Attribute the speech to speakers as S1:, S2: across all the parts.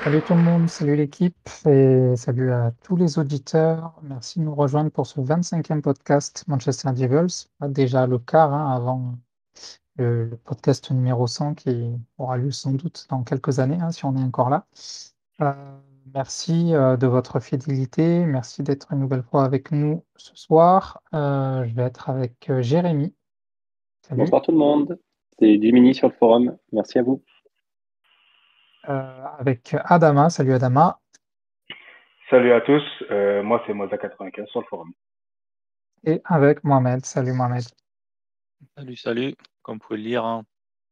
S1: Salut tout le monde, salut l'équipe et salut à tous les auditeurs. Merci de nous rejoindre pour ce 25e podcast Manchester Devils. Déjà le quart avant le podcast numéro 100 qui aura lieu sans doute dans quelques années si on est encore là. Euh, Merci de votre fidélité, merci d'être une nouvelle fois avec nous ce soir. Je vais être avec Jérémy. Salut.
S2: Bonsoir tout le monde, c'est Jiminy sur le forum, merci à vous.
S1: Avec Adama. Salut Adama.
S3: Salut à tous, moi c'est Moza95 sur le forum.
S1: Et avec Mohamed. Salut Mohamed.
S4: Salut, salut. Comme vous pouvez le lire,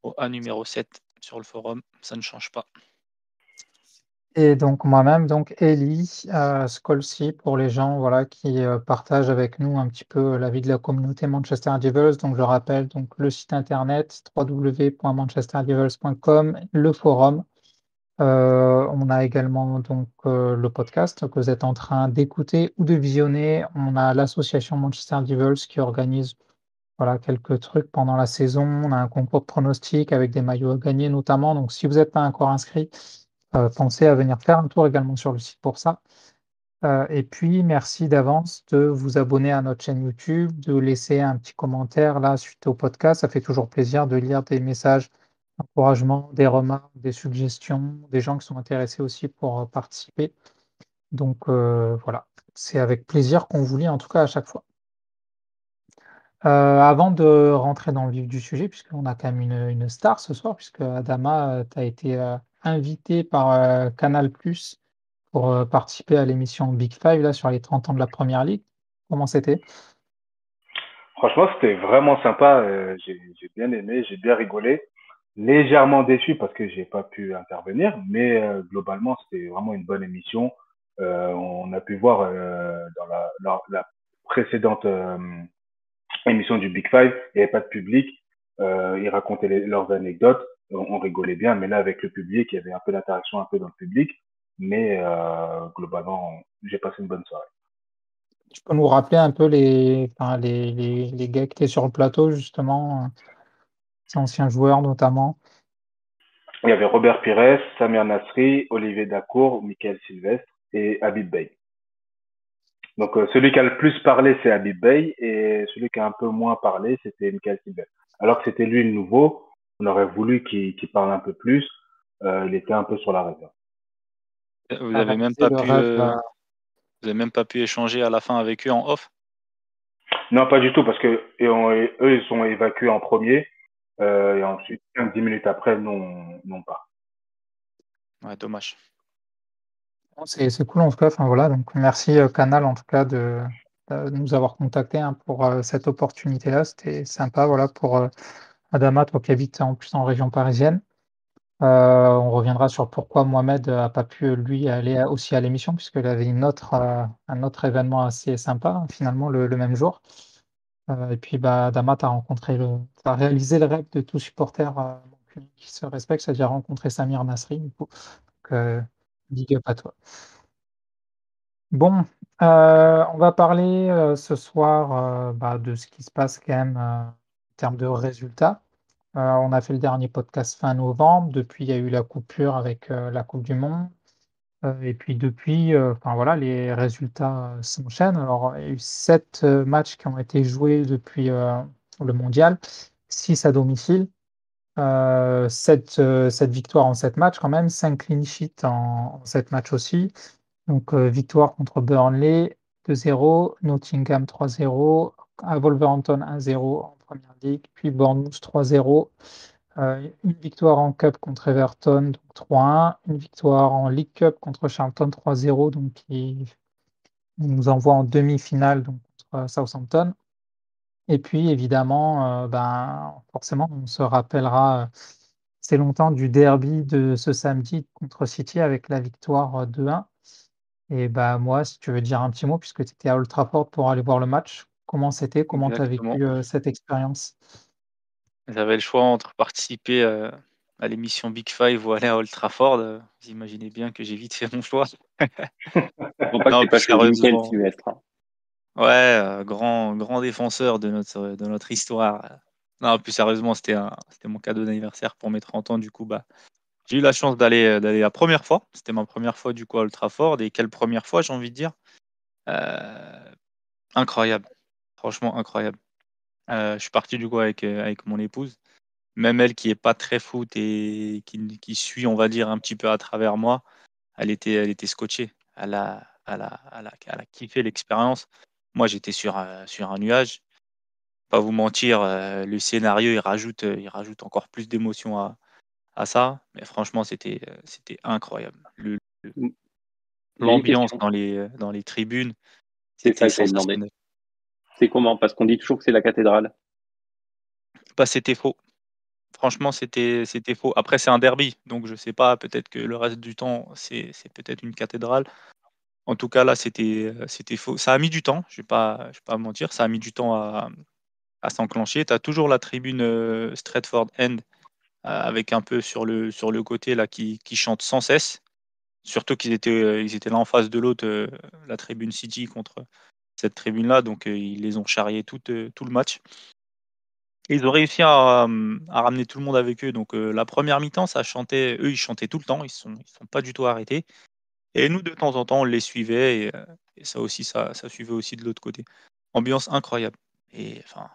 S4: au A numéro 7 sur le forum, ça ne change pas.
S1: Et donc moi-même, donc Ellie, Scholesy pour les gens voilà, qui partagent avec nous un petit peu la vie de la communauté Manchester Devils. Donc je rappelle donc, le site internet www.manchesterdevils.com, le forum. On a également donc le podcast que vous êtes en train d'écouter ou de visionner. On a l'association Manchester Devils qui organise voilà, quelques trucs pendant la saison. On a un concours de pronostics avec des maillots à gagner notamment. Donc si vous n'êtes pas encore inscrit, pensez à venir faire un tour également sur le site pour ça. Et puis, merci d'avance de vous abonner à notre chaîne YouTube, de laisser un petit commentaire là suite au podcast. Ça fait toujours plaisir de lire des messages d'encouragement, des remarques, des suggestions, des gens qui sont intéressés aussi pour participer. Donc voilà, c'est avec plaisir qu'on vous lit en tout cas à chaque fois. Avant de rentrer dans le vif du sujet, puisqu'on a quand même une star ce soir, puisque Adama, tu as été invité par Canal+ pour participer à l'émission Big Five là, sur les 30 ans de la Première Ligue. Comment c'était?
S3: Franchement, c'était vraiment sympa, j'ai bien aimé, j'ai bien rigolé. Légèrement déçu parce que j'ai pas pu intervenir, mais globalement, c'était vraiment une bonne émission. On a pu voir dans la précédente émission du Big Five, il n'y avait pas de public, ils racontaient leurs anecdotes, on rigolait bien, mais là, avec le public, il y avait un peu d'interaction un peu dans le public, mais globalement, j'ai passé une bonne soirée.
S1: Tu peux nous rappeler un peu enfin, les gars qui étaient sur le plateau, justement, ces anciens joueurs notamment?
S3: Il y avait Robert Pires, Samir Nasri, Olivier Dacour, Michael Sylvestre et Habib Bey. Donc celui qui a le plus parlé, c'est Habib Bey, et celui qui a un peu moins parlé, c'était Michael Sylvestre. Alors que c'était lui le nouveau, on aurait voulu qu'il parle un peu plus, il était un peu sur la réserve.
S4: Vous
S1: À
S4: avez même
S1: réaliser
S4: pas
S1: le
S4: pu,
S1: rêve.
S4: vous avez même pas pu échanger à la fin avec eux en off?
S3: Non, pas du tout, parce que eux, ils sont évacués en premier, et ensuite, 5-10 minutes après, non pas.
S4: Ouais, dommage.
S1: Bon, c'est cool en tout cas. Enfin, voilà, donc merci Canal en tout cas de nous avoir contactés pour cette opportunité-là. C'était sympa voilà, pour Adama, toi qui habites en plus en région parisienne. On reviendra sur pourquoi Mohamed n'a pas pu lui aller aussi à l'émission, puisqu'il avait un autre événement assez sympa finalement le même jour. Et puis bah, Adama, t'as réalisé le rêve de tout supporter qui se respecte, c'est-à-dire rencontrer Samir Nasri. Du coup. Donc, big up à toi. Bon, on va parler ce soir bah, de ce qui se passe quand même en termes de résultats. On a fait le dernier podcast fin novembre. Depuis, il y a eu la coupure avec la Coupe du Monde. Et puis depuis, enfin voilà, les résultats s'enchaînent. Alors, il y a eu 7 matchs qui ont été joués depuis le mondial, 6 à domicile, 7 victoires en 7 matchs quand même, 5 clean sheets en 7 matchs aussi. Donc, victoire contre Burnley 2-0, Nottingham 3-0, à Wolverhampton 1-0 en première ligue, puis Bournemouth 3-0. Une victoire en Cup contre Everton, donc 3-1. Une victoire en League Cup contre Charlton 3-0, donc qui nous envoie en demi-finale donc, contre Southampton. Et puis évidemment, ben, forcément, on se rappellera c'est longtemps du derby de ce samedi contre City avec la victoire 2-1. Et bah moi, si tu veux dire un petit mot, puisque tu étais à Old Trafford pour aller voir le match, comment c'était, comment tu as
S4: Exactement.
S1: vécu cette expérience?
S4: J'avais le choix entre participer à l'émission Big Five ou aller à Old Trafford. Vous imaginez bien que j'ai vite fait mon choix.
S2: Faut pas que
S4: Non,
S2: t'aies
S4: plus
S2: pas choisi Michael
S4: sérieusement,
S2: Sylvestre, hein.
S4: ouais, grand défenseur de notre histoire. Non, plus sérieusement, c'était mon cadeau d'anniversaire pour mes 30 ans. Du coup, bah, J'ai eu la chance d'aller la première fois. C'était ma première fois du coup à Old Trafford. Et quelle première fois, j'ai envie de dire. Incroyable. Franchement, incroyable. Je suis parti du coup avec mon épouse. Même elle qui est pas très foot et qui suit, on va dire, un petit peu à travers moi, elle était scotchée. Elle a kiffé l'expérience. Moi, j'étais sur un nuage. Pas vous mentir, le scénario, il rajoute encore plus d'émotion à ça. Mais franchement, c'était incroyable.
S2: J'ai une
S4: L'ambiance
S2: question.
S4: dans les tribunes,
S2: C'est
S4: c'était
S2: ça que j'allais demander.
S4: sensationnel.
S2: C'est comment? Parce qu'on dit toujours que c'est la cathédrale.
S4: Bah, c'était faux. Franchement, c'était faux. Après, c'est un derby, donc je sais pas, peut-être que le reste du temps, c'est peut-être une cathédrale. En tout cas, là, c'était faux. Ça a mis du temps, je vais pas mentir, ça a mis du temps à s'enclencher. Tu as toujours la tribune Stretford End avec un peu sur le côté là qui chante sans cesse. Surtout qu'ils étaient l'un en face de l'autre, la tribune City contre cette tribune-là, donc ils les ont charriés tout le match. Et ils ont réussi à ramener tout le monde avec eux. Donc la première mi-temps, ça chantait, eux, ils chantaient tout le temps, ils sont pas du tout arrêtés. Et nous, de temps en temps, on les suivait et ça aussi, ça suivait aussi de l'autre côté. Ambiance incroyable. Et enfin,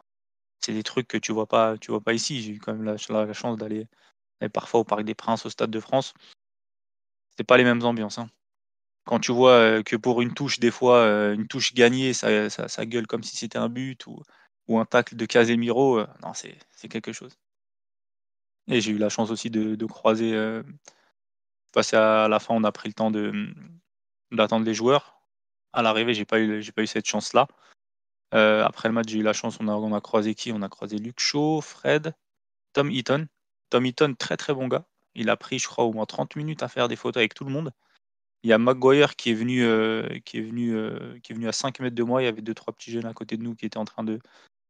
S4: c'est des trucs que tu vois pas ici. J'ai eu quand même la chance d'aller parfois au Parc des Princes, au Stade de France. C'est pas les mêmes ambiances, hein. Quand tu vois que pour une touche, des fois, une touche gagnée, ça gueule comme si c'était un but ou un tacle de Casemiro, non, c'est quelque chose. Et j'ai eu la chance aussi de croiser, passer à la fin, on a pris le temps d'attendre les joueurs. À l'arrivée, j'ai pas eu cette chance-là. Après le match, j'ai eu la chance, on a croisé qui? On a croisé Luke Shaw, Fred, Tom Heaton. Tom Heaton, très très bon gars. Il a pris, je crois, au moins 30 minutes à faire des photos avec tout le monde. Il y a Maguire qui est venu à 5 mètres de moi. Il y avait deux, trois petits jeunes à côté de nous qui étaient en train de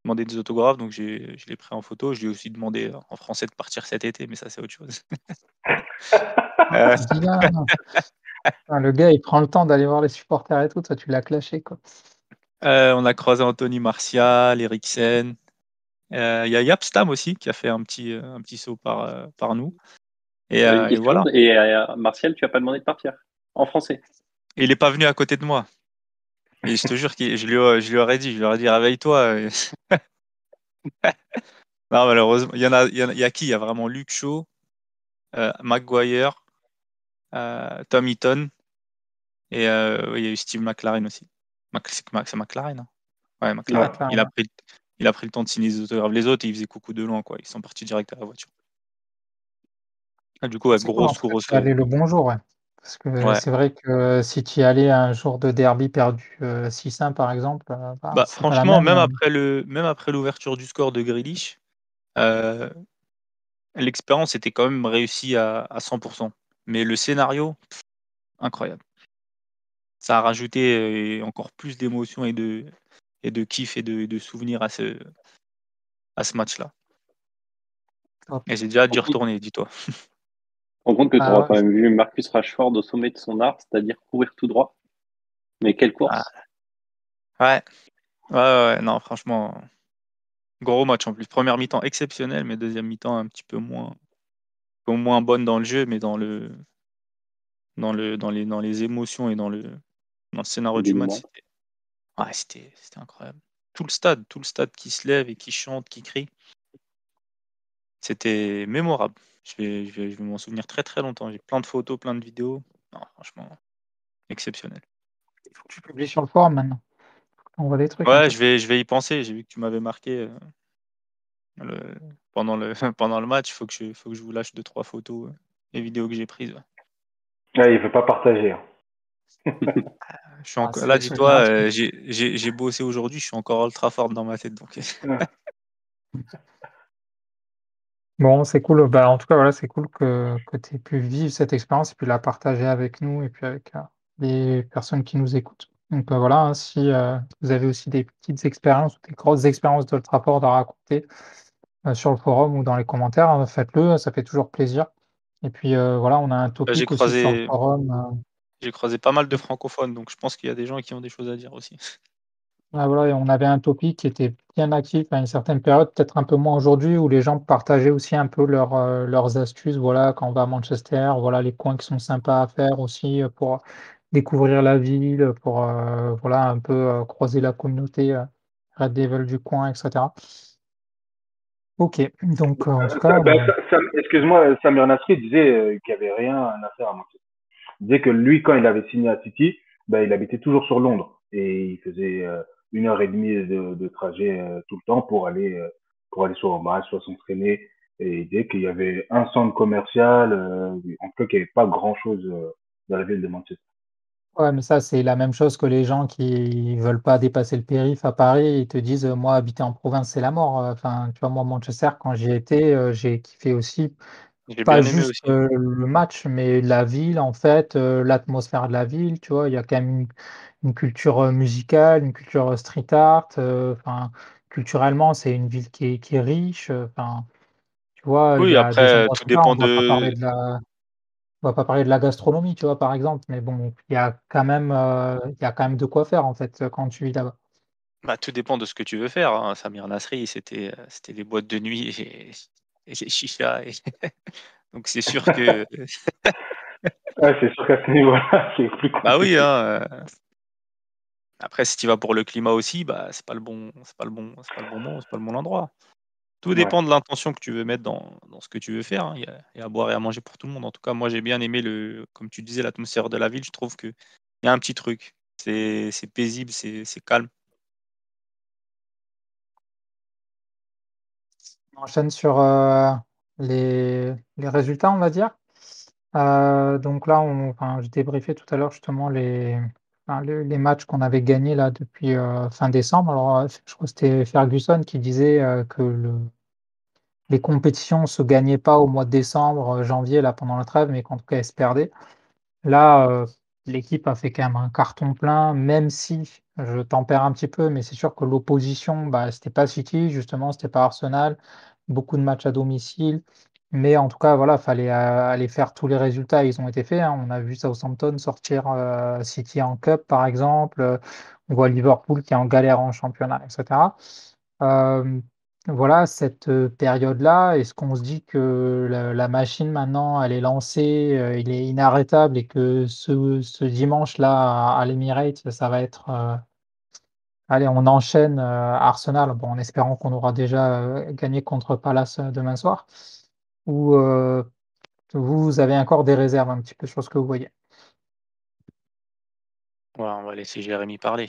S4: demander des autographes. Donc je l'ai pris en photo. Je lui ai aussi demandé en français de partir cet été, mais ça, c'est autre chose. Euh,
S1: Bien. Ah, le gars, il prend le temps d'aller voir les supporters et tout. Toi, tu l'as clashé, quoi.
S4: on a croisé Anthony Martial, Eriksen. Il y a Jaap Stam aussi qui a fait un petit saut par nous.
S2: J'avais une
S4: Et
S2: question.
S4: voilà.
S2: Et Martial, tu as pas demandé de partir en français.
S4: Et il n'est pas venu à côté de moi. Et je te jure que je lui aurais dit, réveille-toi. Non, malheureusement, il y a qui? Il y a vraiment Luke Shaw, Maguire, Tom Heaton et oui, il y a eu Steve McLaren aussi. C'est McLaren, hein. Ouais,
S3: Ouais.
S4: McLaren.
S1: McLaren.
S4: Il a pris le temps de signer des autographes. Les autres, ils faisaient coucou de loin, quoi. Ils sont partis direct à la voiture. Ah, du coup, ouais,
S1: C'est cool, en
S4: grosse,
S1: tout cas,
S4: grosse.
S1: tu es allé le bonjour, ouais. Parce que
S4: Ouais.
S1: c'est vrai que si tu y allais un jour de derby perdu 6-1, par exemple, bah,
S4: Bah,
S1: c'est pas la
S4: franchement,
S1: même.
S4: même après l'ouverture du score de Grealish, euh, l'expérience était quand même réussie à 100%. Mais le scénario, incroyable. Ça a rajouté encore plus d'émotions et de kiff et de souvenirs à ce match-là.
S1: Top.
S4: Et j'ai déjà hâte
S2: On
S4: d'y
S2: compte,
S4: retourner, dis-toi.
S2: on compte que tu
S1: Ah
S2: auras
S1: ouais,
S2: quand même vu Marcus Rashford au sommet de son art, c'est-à-dire courir tout droit. Mais quelle
S4: Ah,
S2: course!
S4: ouais, ouais, ouais, non, franchement, gros match en plus. Première mi-temps exceptionnelle, mais deuxième mi-temps un peu moins bonne dans le jeu, mais dans les émotions et dans le scénario
S2: Le
S4: du match,
S2: dénouement.
S4: c'était incroyable. Tout le stade qui se lève et qui chante, qui crie, c'était mémorable. Je vais m'en souvenir très très longtemps. J'ai plein de photos, plein de vidéos. Non, franchement, exceptionnel.
S1: il faut que tu publies sur le forum maintenant. On voit des trucs un
S4: Ouais,
S1: peu.
S4: je vais y penser. J'ai vu que tu m'avais marqué le- pendant le, pendant le match. Faut que je vous lâche deux, trois photos et vidéos que j'ai prises. Ouais.
S3: Ouais, il veut pas partager, hein.
S4: Je suis
S1: Ah,
S4: encore, là,
S1: c'est
S4: dis-toi,
S1: gratuit.
S4: j'ai bossé aujourd'hui. Je suis encore ultra fort dans ma tête. Donc,
S3: Ouais.
S1: Bon, c'est cool. Bah, en tout cas, voilà, c'est cool que tu aies pu vivre cette expérience et puis la partager avec nous et puis avec les personnes qui nous écoutent. Donc voilà, hein, si vous avez aussi des petites expériences ou des grosses expériences d'Old Trafford à raconter sur le forum ou dans les commentaires, hein, faites-le, ça fait toujours plaisir. Et puis voilà, on a un
S4: là, j'ai
S1: topic aussi sur le
S4: croisé,
S1: forum.
S4: j'ai croisé pas mal de francophones. Donc, je pense qu'il y a des gens qui ont des choses à dire aussi.
S1: Voilà, et on avait un topic qui était bien actif à une certaine période, peut-être un peu moins aujourd'hui, où les gens partageaient aussi un peu leurs astuces. Voilà, quand on va à Manchester, voilà les coins qui sont sympas à faire aussi pour découvrir la ville, pour voilà un peu croiser la communauté Red Devil du coin, etc. Ok, donc en tout cas,
S3: Excuse-moi, Samir Nasri disait qu'il n'y avait rien à faire à Manchester. Il disait que lui, quand il avait signé à City, ben, il habitait toujours sur Londres et il faisait 1 heure et demie de trajet tout le temps pour aller soit au match, soit s'entraîner. Et il disait qu'il y avait un centre commercial, en tout cas qu'il n'y avait pas grand-chose dans la ville de Manchester.
S1: ouais, mais ça, c'est la même chose que les gens qui veulent pas dépasser le périph' à Paris. Ils te disent, moi, habiter en province, c'est la mort. Enfin, tu vois, moi, Manchester, quand j'y étais, j'ai kiffé aussi,
S4: J'ai
S1: pas
S4: bien aimé
S1: juste
S4: aussi.
S1: le match, mais la ville, en fait, l'atmosphère de la ville. Tu vois, il y a quand même une culture musicale, une culture street art. Enfin, culturellement, c'est une ville qui est riche. Enfin, tu vois, il
S4: Oui,
S1: y a des
S4: après,
S1: endroits
S4: tout
S1: sympas.
S4: dépend de.
S1: On va pas parler de la gastronomie, tu vois, par exemple, mais bon, il y a quand même de quoi faire, en fait, quand tu vis là-bas.
S4: Bah, tout dépend de ce que tu veux faire, hein. Samir Nasri, c'était les boîtes de nuit et les chichas. Donc c'est sûr que.
S3: Ouais, c'est sûr qu'à ce niveau-là, c'est plus
S4: Bah oui,
S3: compliqué.
S4: hein. Après, si tu vas pour le climat aussi, bah c'est pas le bon mot, c'est pas le bon endroit. Tout
S3: Ouais.
S4: dépend de l'intention que tu veux mettre dans ce que tu veux faire, hein. Il y a à boire et à manger pour tout le monde. En tout cas, moi j'ai bien aimé comme tu disais, l'atmosphère de la ville. Je trouve que il y a un petit truc. C'est paisible, c'est calme.
S1: On enchaîne sur les résultats, on va dire. Donc là, enfin, je débriefais tout à l'heure justement enfin, les matchs qu'on avait gagnés là depuis fin décembre. Alors, je crois que c'était Ferguson qui disait que les compétitions se gagnaient pas au mois de décembre, janvier, là, pendant la trêve, mais qu'en tout cas, elles se perdaient. Là, l'équipe a fait quand même un carton plein, même si je tempère un petit peu, mais c'est sûr que l'opposition, bah, c'était pas City, justement, c'était pas Arsenal. Beaucoup de matchs à domicile. Mais en tout cas, voilà, fallait aller faire tous les résultats. Ils ont été faits, hein. On a vu Southampton sortir City en Cup, par exemple. On voit Liverpool qui est en galère en championnat, etc. Euh, voilà, cette période-là, est-ce qu'on se dit que la machine maintenant, elle est lancée, il est inarrêtable et que ce dimanche-là à l'Emirates, ça va être, allez, on enchaîne Arsenal, bon, en espérant qu'on aura déjà gagné contre Palace demain soir, ou vous avez encore des réserves un petit peu sur ce que vous voyez?
S4: Ouais, on va laisser Jérémy parler.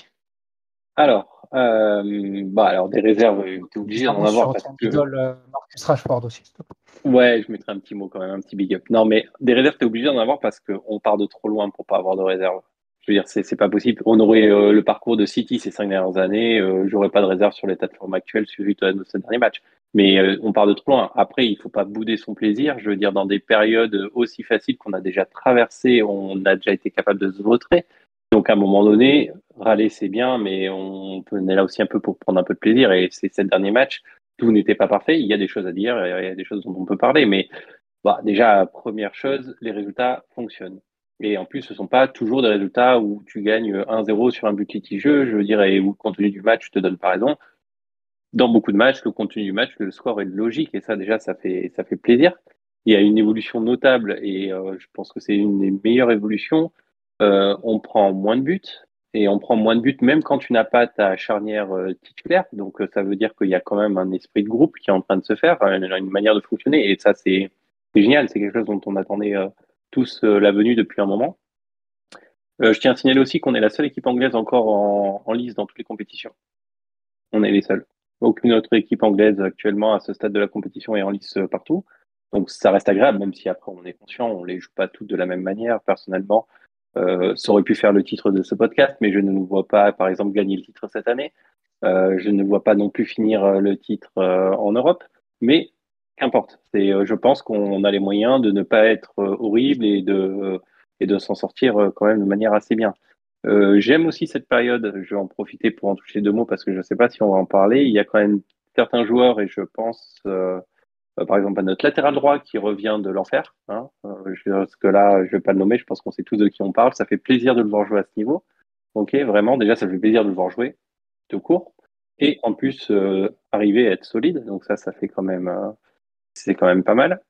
S2: Alors des réserves, tu es obligé d'en
S1: Évidemment
S2: avoir
S1: sur
S2: parce
S1: ton
S2: que
S1: idole Marcus Rashford aussi, s'il te plaît.
S2: ouais, je mettrai un petit mot quand même, un petit big up. Non, mais des réserves, tu es obligé d'en avoir parce qu'on part de trop loin pour pas avoir de réserve. Je veux dire, c'est pas possible. On aurait le parcours de City ces 5 dernières années, j'aurais pas de réserve sur l'état de forme actuel suivi de ce dernier match. Mais on part de trop loin. Après, il faut pas bouder son plaisir. Je veux dire, dans des périodes aussi faciles qu'on a déjà traversées, on a déjà été capable de se vautrer. Donc à un moment donné, râler c'est bien, mais on est là aussi un peu pour prendre un peu de plaisir. Et ces 7 derniers matchs, tout n'était pas parfait. Il y a des choses à dire, il y a des choses dont on peut parler, mais bah, déjà, première chose, les résultats fonctionnent. Et en plus, ce ne sont pas toujours des résultats où tu gagnes 1-0 sur un but litigieux, je veux dire, et où le contenu du match te donne pas raison. Dans beaucoup de matchs, le contenu du match, le score est logique, et ça, déjà, ça fait plaisir. Il y a une évolution notable, et je pense que c'est une des meilleures évolutions. On prend moins de buts, et on prend moins de buts même quand tu n'as pas ta charnière titulaire. Donc, ça veut dire qu'il y a quand même un esprit de groupe qui est en train de se faire, une manière de fonctionner, et ça, c'est génial. C'est quelque chose dont on attendait tous la venue depuis un moment. Je tiens à signaler aussi qu'on est la seule équipe anglaise encore en lice dans toutes les compétitions. On est les seuls. Aucune autre équipe anglaise actuellement à ce stade de la compétition est en lice partout. Donc ça reste agréable, même si après on est conscient, on les joue pas toutes de la même manière. Personnellement, ça aurait pu faire le titre de ce podcast, mais je ne nous vois pas, par exemple, gagner le titre cette année. Je ne vois pas non plus finir le titre en Europe. Mais qu'importe. Je pense qu'on a les moyens de ne pas être horrible et de s'en sortir quand même de manière assez bien. J'aime aussi cette période, je vais en profiter pour en toucher 2 mots parce que je ne sais pas si on va en parler. Il y a quand même certains joueurs, et je pense par exemple à notre latéral droit qui revient de l'enfer. Hein. Parce que là, je ne vais pas le nommer, je pense qu'on sait tous de qui on parle. Ça fait plaisir de le voir jouer à ce niveau. Ok, vraiment, déjà, ça fait plaisir de le voir jouer, tout court. et en plus arriver à être solide. Donc ça fait quand même, c'est quand même pas mal.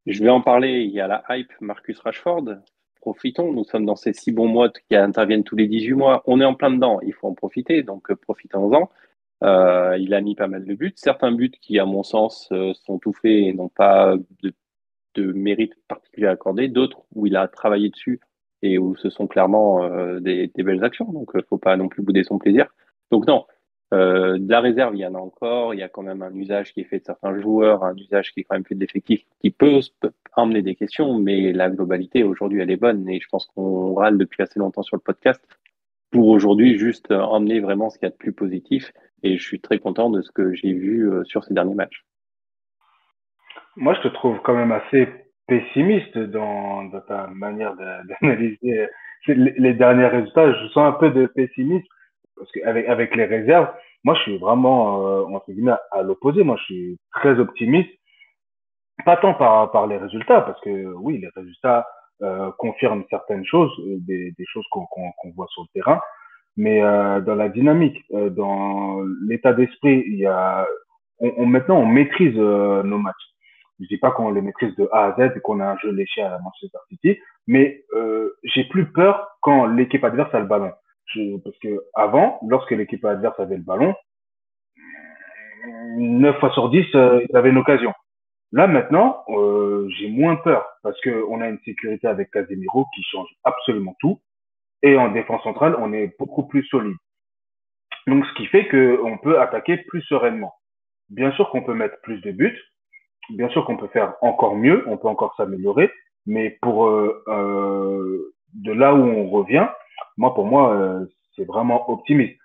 S2: Je vais en parler. Il y a la hype Marcus Rashford. Profitons. Nous sommes dans ces 6 bons mois qui interviennent tous les 18 mois. On est en plein dedans. Il faut en profiter. Donc profitons-en. Il a mis pas mal de buts. Certains buts qui, à mon sens, sont tout faits et n'ont pas de mérite particulier accordé. D'autres où il a travaillé dessus et où ce sont clairement des belles actions. Donc, il ne faut pas non plus bouder son plaisir. Donc, non. De la réserve, il y en a encore. Il y a quand même un usage qui est fait de certains joueurs, un usage qui est quand même fait de l'effectif qui peut emmener des questions, mais la globalité aujourd'hui, elle est bonne. Et je pense qu'on râle depuis assez longtemps sur le podcast pour aujourd'hui juste emmener vraiment ce qu'il y a de plus positif. Et je suis très content de ce que j'ai vu sur ces derniers matchs.
S3: Moi, je te trouve quand même assez pessimiste dans ta manière d'analyser les derniers résultats. Je sens un peu de pessimisme parce qu'avec les réserves, moi, je suis vraiment, entre guillemets, à l'opposé. Moi, je suis très optimiste. Pas tant par les résultats, parce que oui, les résultats confirment certaines choses, des choses qu'on voit sur le terrain, mais dans la dynamique, dans l'état d'esprit, il y a, maintenant on maîtrise nos matchs. Je dis pas qu'on les maîtrise de A à Z et qu'on a un jeu léché à la Manchester City, mais j'ai plus peur quand l'équipe adverse a le ballon. Parce que avant, lorsque l'équipe adverse avait le ballon, 9 fois sur 10, ils avaient une occasion. Là maintenant, j'ai moins peur parce que on a une sécurité avec Casemiro qui change absolument tout et en défense centrale, on est beaucoup plus solide. Donc ce qui fait que on peut attaquer plus sereinement. Bien sûr qu'on peut mettre plus de buts, bien sûr qu'on peut faire encore mieux, on peut encore s'améliorer, mais pour de là où on revient, pour moi, c'est vraiment optimiste.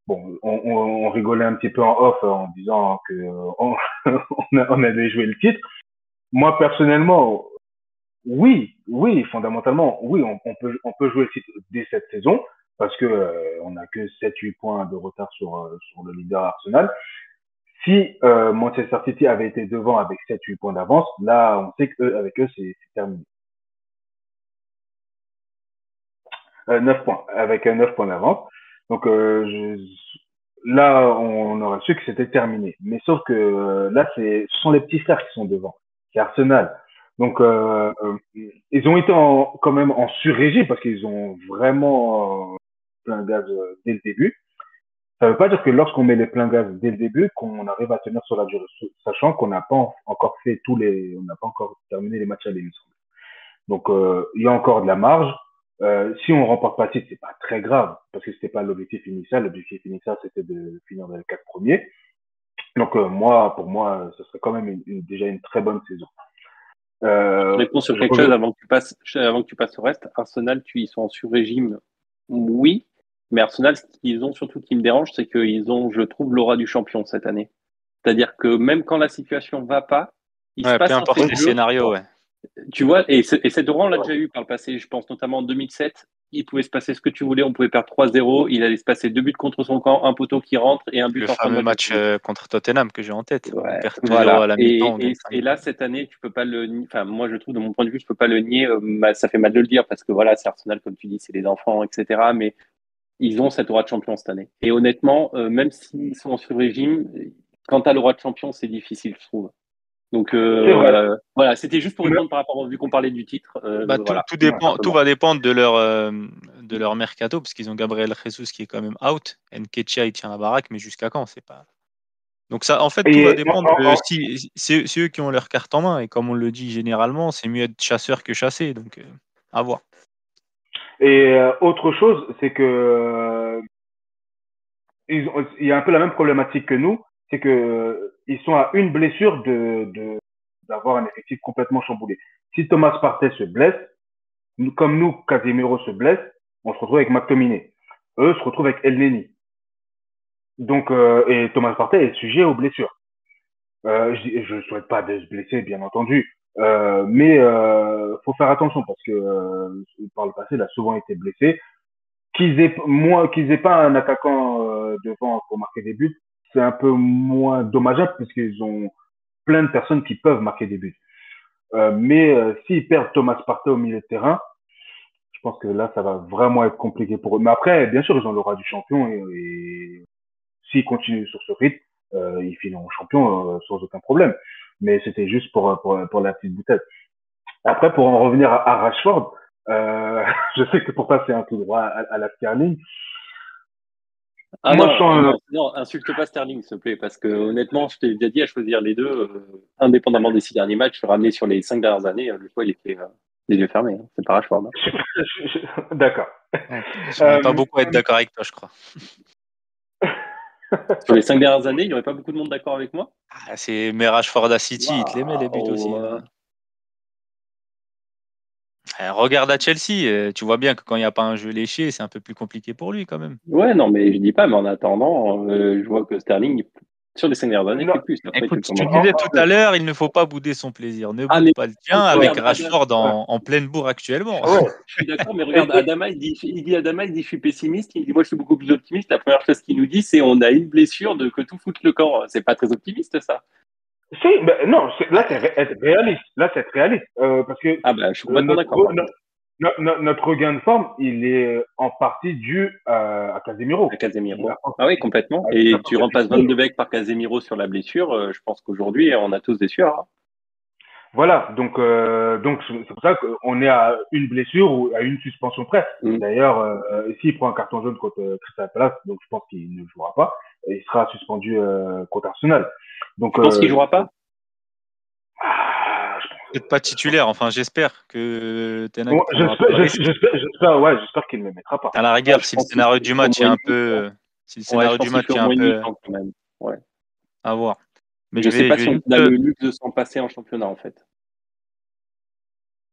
S3: Bon, on rigolait un petit peu en off en disant que on avait joué le titre. Moi, personnellement, oui, fondamentalement, oui, on peut jouer le titre dès cette saison parce que on n'a que 7-8 points de retard sur le leader Arsenal. Si Manchester City avait été devant avec 7-8 points d'avance, là, on sait qu'avec eux, c'est terminé. 9 points, avec 9 points d'avance. Donc là, on aurait su que c'était terminé. Mais sauf que là, ce sont les petits frères qui sont devant. C'est Arsenal. Donc, ils ont été quand même en sur-régime parce qu'ils ont vraiment plein gaz dès le début. Ça ne veut pas dire que lorsqu'on met les pleins gaz dès le début, qu'on arrive à tenir sur la durée, sachant qu'on n'a pas encore fait on n'a pas encore terminé les matchs à l'émission. Donc, il y a encore de la marge. Si on remporte pas le titre, c'est pas très grave parce que c'était pas l'objectif initial. L'objectif initial, c'était de finir dans les 4 premiers. Donc, pour moi, ce serait quand même déjà une très bonne saison.
S2: Je réponds sur quelque chose avant que tu passes au reste. Arsenal, ils sont en sur-régime, oui. Mais Arsenal, ce qu'ils ont surtout qui me dérange, c'est qu'ils ont, je trouve, l'aura du champion cette année. C'est-à-dire que même quand la situation va pas, il se passe
S4: peu importe les scénarios, ouais.
S2: Tu vois, et cette aura, on l'a déjà eu par le passé. Je pense notamment en 2007, il pouvait se passer ce que tu voulais, on pouvait perdre 3-0, il allait se passer 2 buts contre son camp, un poteau qui rentre et un but
S4: le
S2: en fin de
S4: fameux match contre Tottenham que j'ai en tête.
S2: Ouais,
S4: on perd 2-0
S2: voilà.
S4: à la mi-temps.
S2: Et là, cette année, tu peux pas le nier. Enfin, moi, je trouve, de mon point de vue, je peux pas le nier. Ça fait mal de le dire parce que voilà, c'est Arsenal, comme tu dis, c'est les enfants, etc. Mais ils ont cette aura de champion cette année. Et honnêtement, même s'ils sont sur régime, quand tu as l'aura de champion, c'est difficile, je trouve. Donc voilà, c'était juste pour répondre par rapport, vu qu'on parlait du titre. Voilà.
S4: Tout va dépendre de leur mercato, parce qu'ils ont Gabriel Jesus qui est quand même out. Nketiah, il tient la baraque, mais jusqu'à quand, c'est pas. Donc ça, en fait, tout va dépendre. Si c'est eux qui ont leur carte en main, et comme on le dit généralement, c'est mieux être chasseur que chassé. Donc à voir.
S3: Et autre chose, c'est que il y a un peu la même problématique que nous, c'est que ils sont à une blessure d'avoir un effectif complètement chamboulé. Si Thomas Partey se blesse, comme nous, Casemiro se blesse, on se retrouve avec McTominay. Eux se retrouvent avec Elneny. Donc, et Thomas Partey est sujet aux blessures. Je ne souhaite pas de se blesser, bien entendu, mais faut faire attention parce que par le passé, il a souvent été blessé. Qu'ils aient pas un attaquant devant pour marquer des buts, c'est un peu moins dommageable puisqu'ils ont plein de personnes qui peuvent marquer des buts. Mais s'ils perdent Thomas Partey au milieu de terrain, je pense que là, ça va vraiment être compliqué pour eux. Mais après, bien sûr, ils ont l'aura du champion et s'ils continuent sur ce rythme, ils finiront champions sans aucun problème. Mais c'était juste pour la petite boutade. Après, pour en revenir à Rashford, je sais que pour toi, c'est un tout droit à la Sterling.
S2: Ah
S3: Moi,
S2: non,
S3: je sens,
S2: non, insulte pas Sterling, s'il te plaît, parce que honnêtement, je t'ai déjà dit à choisir les deux, indépendamment des 6 derniers matchs, ramener sur les 5 dernières années, le choix, il était les yeux fermés. Hein. C'est pas Rashford. Hein.
S3: d'accord.
S4: On n'est pas beaucoup à être d'accord avec toi, je crois.
S2: Sur les 5 dernières années, il n'y aurait pas beaucoup de monde d'accord avec moi.
S4: Ah, mais Rashford à City, il te les met les buts aussi. Hein. Regarde à Chelsea, tu vois bien que quand il n'y a pas un jeu léché, c'est un peu plus compliqué pour lui quand même.
S2: Ouais, non, mais je dis pas, mais en attendant, je vois que Sterling, sur les 5 dernières années,
S3: Non,
S2: fait plus. Après,
S4: Écoute, tu
S2: commences.
S4: disais tout à l'heure, il ne faut pas bouder son plaisir. Ne
S2: Ah,
S4: boude
S2: mais
S4: pas le tien avec
S2: regarde,
S4: Rashford en pleine bourre actuellement.
S3: ouais.
S2: je suis d'accord, mais regarde, Adama, Adama, il dit, je suis pessimiste. Il dit, moi, je suis beaucoup plus optimiste. La première chose qu'il nous dit, c'est, on a une blessure de que tout fout le camp. C'est pas très optimiste, ça.
S3: Si, ben, non, là, c'est être réaliste. Là, c'est être réaliste. Parce que
S2: Ah, bah, je suis complètement d'accord. par contre.
S3: notre regain de forme, il est en partie dû à Casemiro.
S2: À Casemiro.
S3: Il a-
S2: Ah oui, complètement.
S3: il
S2: Et
S3: a-
S2: tu remplaces Van de Beek par Casemiro sur la blessure. Je pense qu'aujourd'hui, on a tous des sueurs. Hein.
S3: Voilà, donc c'est pour ça qu'on est à une blessure ou à une suspension près.
S2: Mm.
S3: D'ailleurs, s'il prend un carton jaune contre Crystal Palace, donc je pense qu'il ne jouera pas, et il sera suspendu contre Arsenal. Donc,
S2: Tu penses qu'il jouera pas?
S3: je pense.
S4: Peut-être pas titulaire, enfin j'espère que Ten Hag
S3: Bon,
S4: prendra pas le risque.
S3: j'espère qu'il ne le mettra pas.
S4: À la rigueur, si le scénario du match est un peu. Si le
S2: Ouais, je
S4: scénario
S2: pense
S4: du
S2: qu'il
S4: match
S2: fait
S4: est
S2: au
S4: un
S2: moins une
S4: peu
S2: mi-temps quand même. Ouais.
S4: à voir. Mais
S2: Je sais pas
S4: je
S2: si
S4: vais
S2: on
S4: juste.
S2: a le luxe de s'en passer en championnat, en fait. Si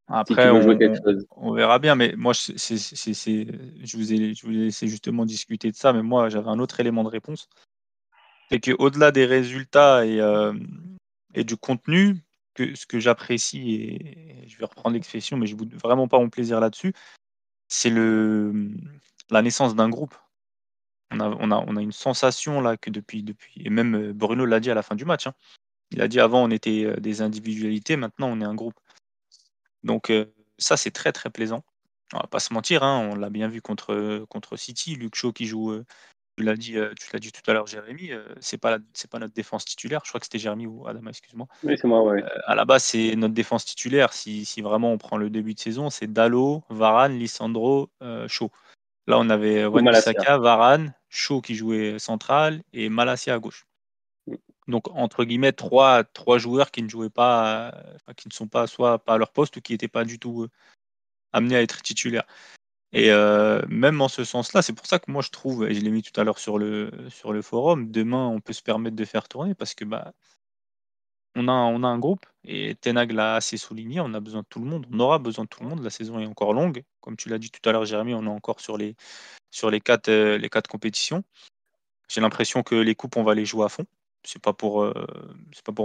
S4: Après,
S2: tu veux jouer quelque chose.
S4: on verra bien, mais moi, je vous ai laissé justement discuter de ça, mais moi, j'avais un autre élément de réponse. C'est qu'au-delà des résultats et du contenu, ce que j'apprécie, et je vais reprendre l'expression, mais je ne boude vraiment pas mon plaisir là-dessus, c'est la naissance d'un groupe. On a une sensation là que depuis, et même Bruno l'a dit à la fin du match, hein. Il a dit avant on était des individualités, maintenant on est un groupe. Donc ça c'est très très plaisant. On va pas se mentir, hein, on l'a bien vu contre City, Luke Shaw qui joue, tu l'as dit tout à l'heure Jérémy, c'est pas notre défense titulaire, je crois que c'était Jérémy ou Adama, excuse-moi.
S2: Oui, c'est moi, ouais.
S4: À la base c'est notre défense titulaire, si vraiment on prend le début de saison, c'est Dalot, Varane, Lisandro, Shaw. Là, on avait
S2: Ou Malacia.
S4: Wan-Bissaka, Varane, Shaw qui jouait central et Malacia à gauche. Donc, entre guillemets, trois joueurs qui ne jouaient pas, qui ne sont pas soit pas à leur poste ou qui n'étaient pas du tout amenés à être titulaires. Et même en ce sens-là, c'est pour ça que moi je trouve, et je l'ai mis tout à l'heure sur le forum, demain on peut se permettre de faire tourner parce que on a un groupe et Ten Hag l'a assez souligné, on a besoin de tout le monde, on aura besoin de tout le monde, la saison est encore longue. Comme tu l'as dit tout à l'heure, Jérémy, on est encore sur les quatre compétitions. J'ai l'impression que les coupes, on va les jouer à fond. C'est pas pour me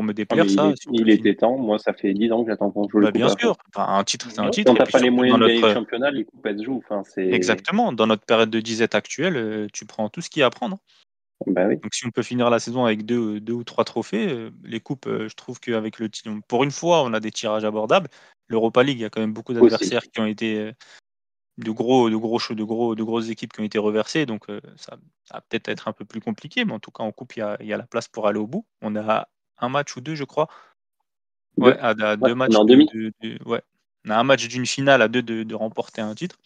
S2: Non,
S4: déplaire,
S2: mais
S4: ça. Si on peut
S2: il
S4: finir.
S2: était temps. Moi, ça fait 10 ans que j'attends qu'on joue les coupes
S4: Bien
S2: à fond.
S4: sûr. Enfin, un titre, c'est un titre.
S2: Quand
S4: Et
S2: t'as
S4: puis
S2: pas les
S4: surtout
S2: moyens
S4: dans
S2: de gagner le
S4: notre.
S2: championnat, les coupes, elles se jouent. Enfin,
S4: Exactement. Dans notre période de disette actuelle, tu prends tout ce qu'il y a à prendre.
S2: Bah oui.
S4: Donc, si on peut finir la saison avec deux ou trois trophées, les coupes, je trouve qu'avec pour une fois, on a des tirages abordables. L'Europa League, il y a quand même beaucoup
S2: Aussi.
S4: d'adversaires qui ont été de grosses équipes qui ont été reversées, donc ça va peut-être être un peu plus compliqué, mais en tout cas en coupe, il y a la place pour aller au bout. On a un match ou deux, je crois. Ouais, à
S2: Ouais,
S4: deux
S2: on est
S4: matchs
S2: en demi.
S4: ouais. On a un match d'une finale à deux de remporter un titre.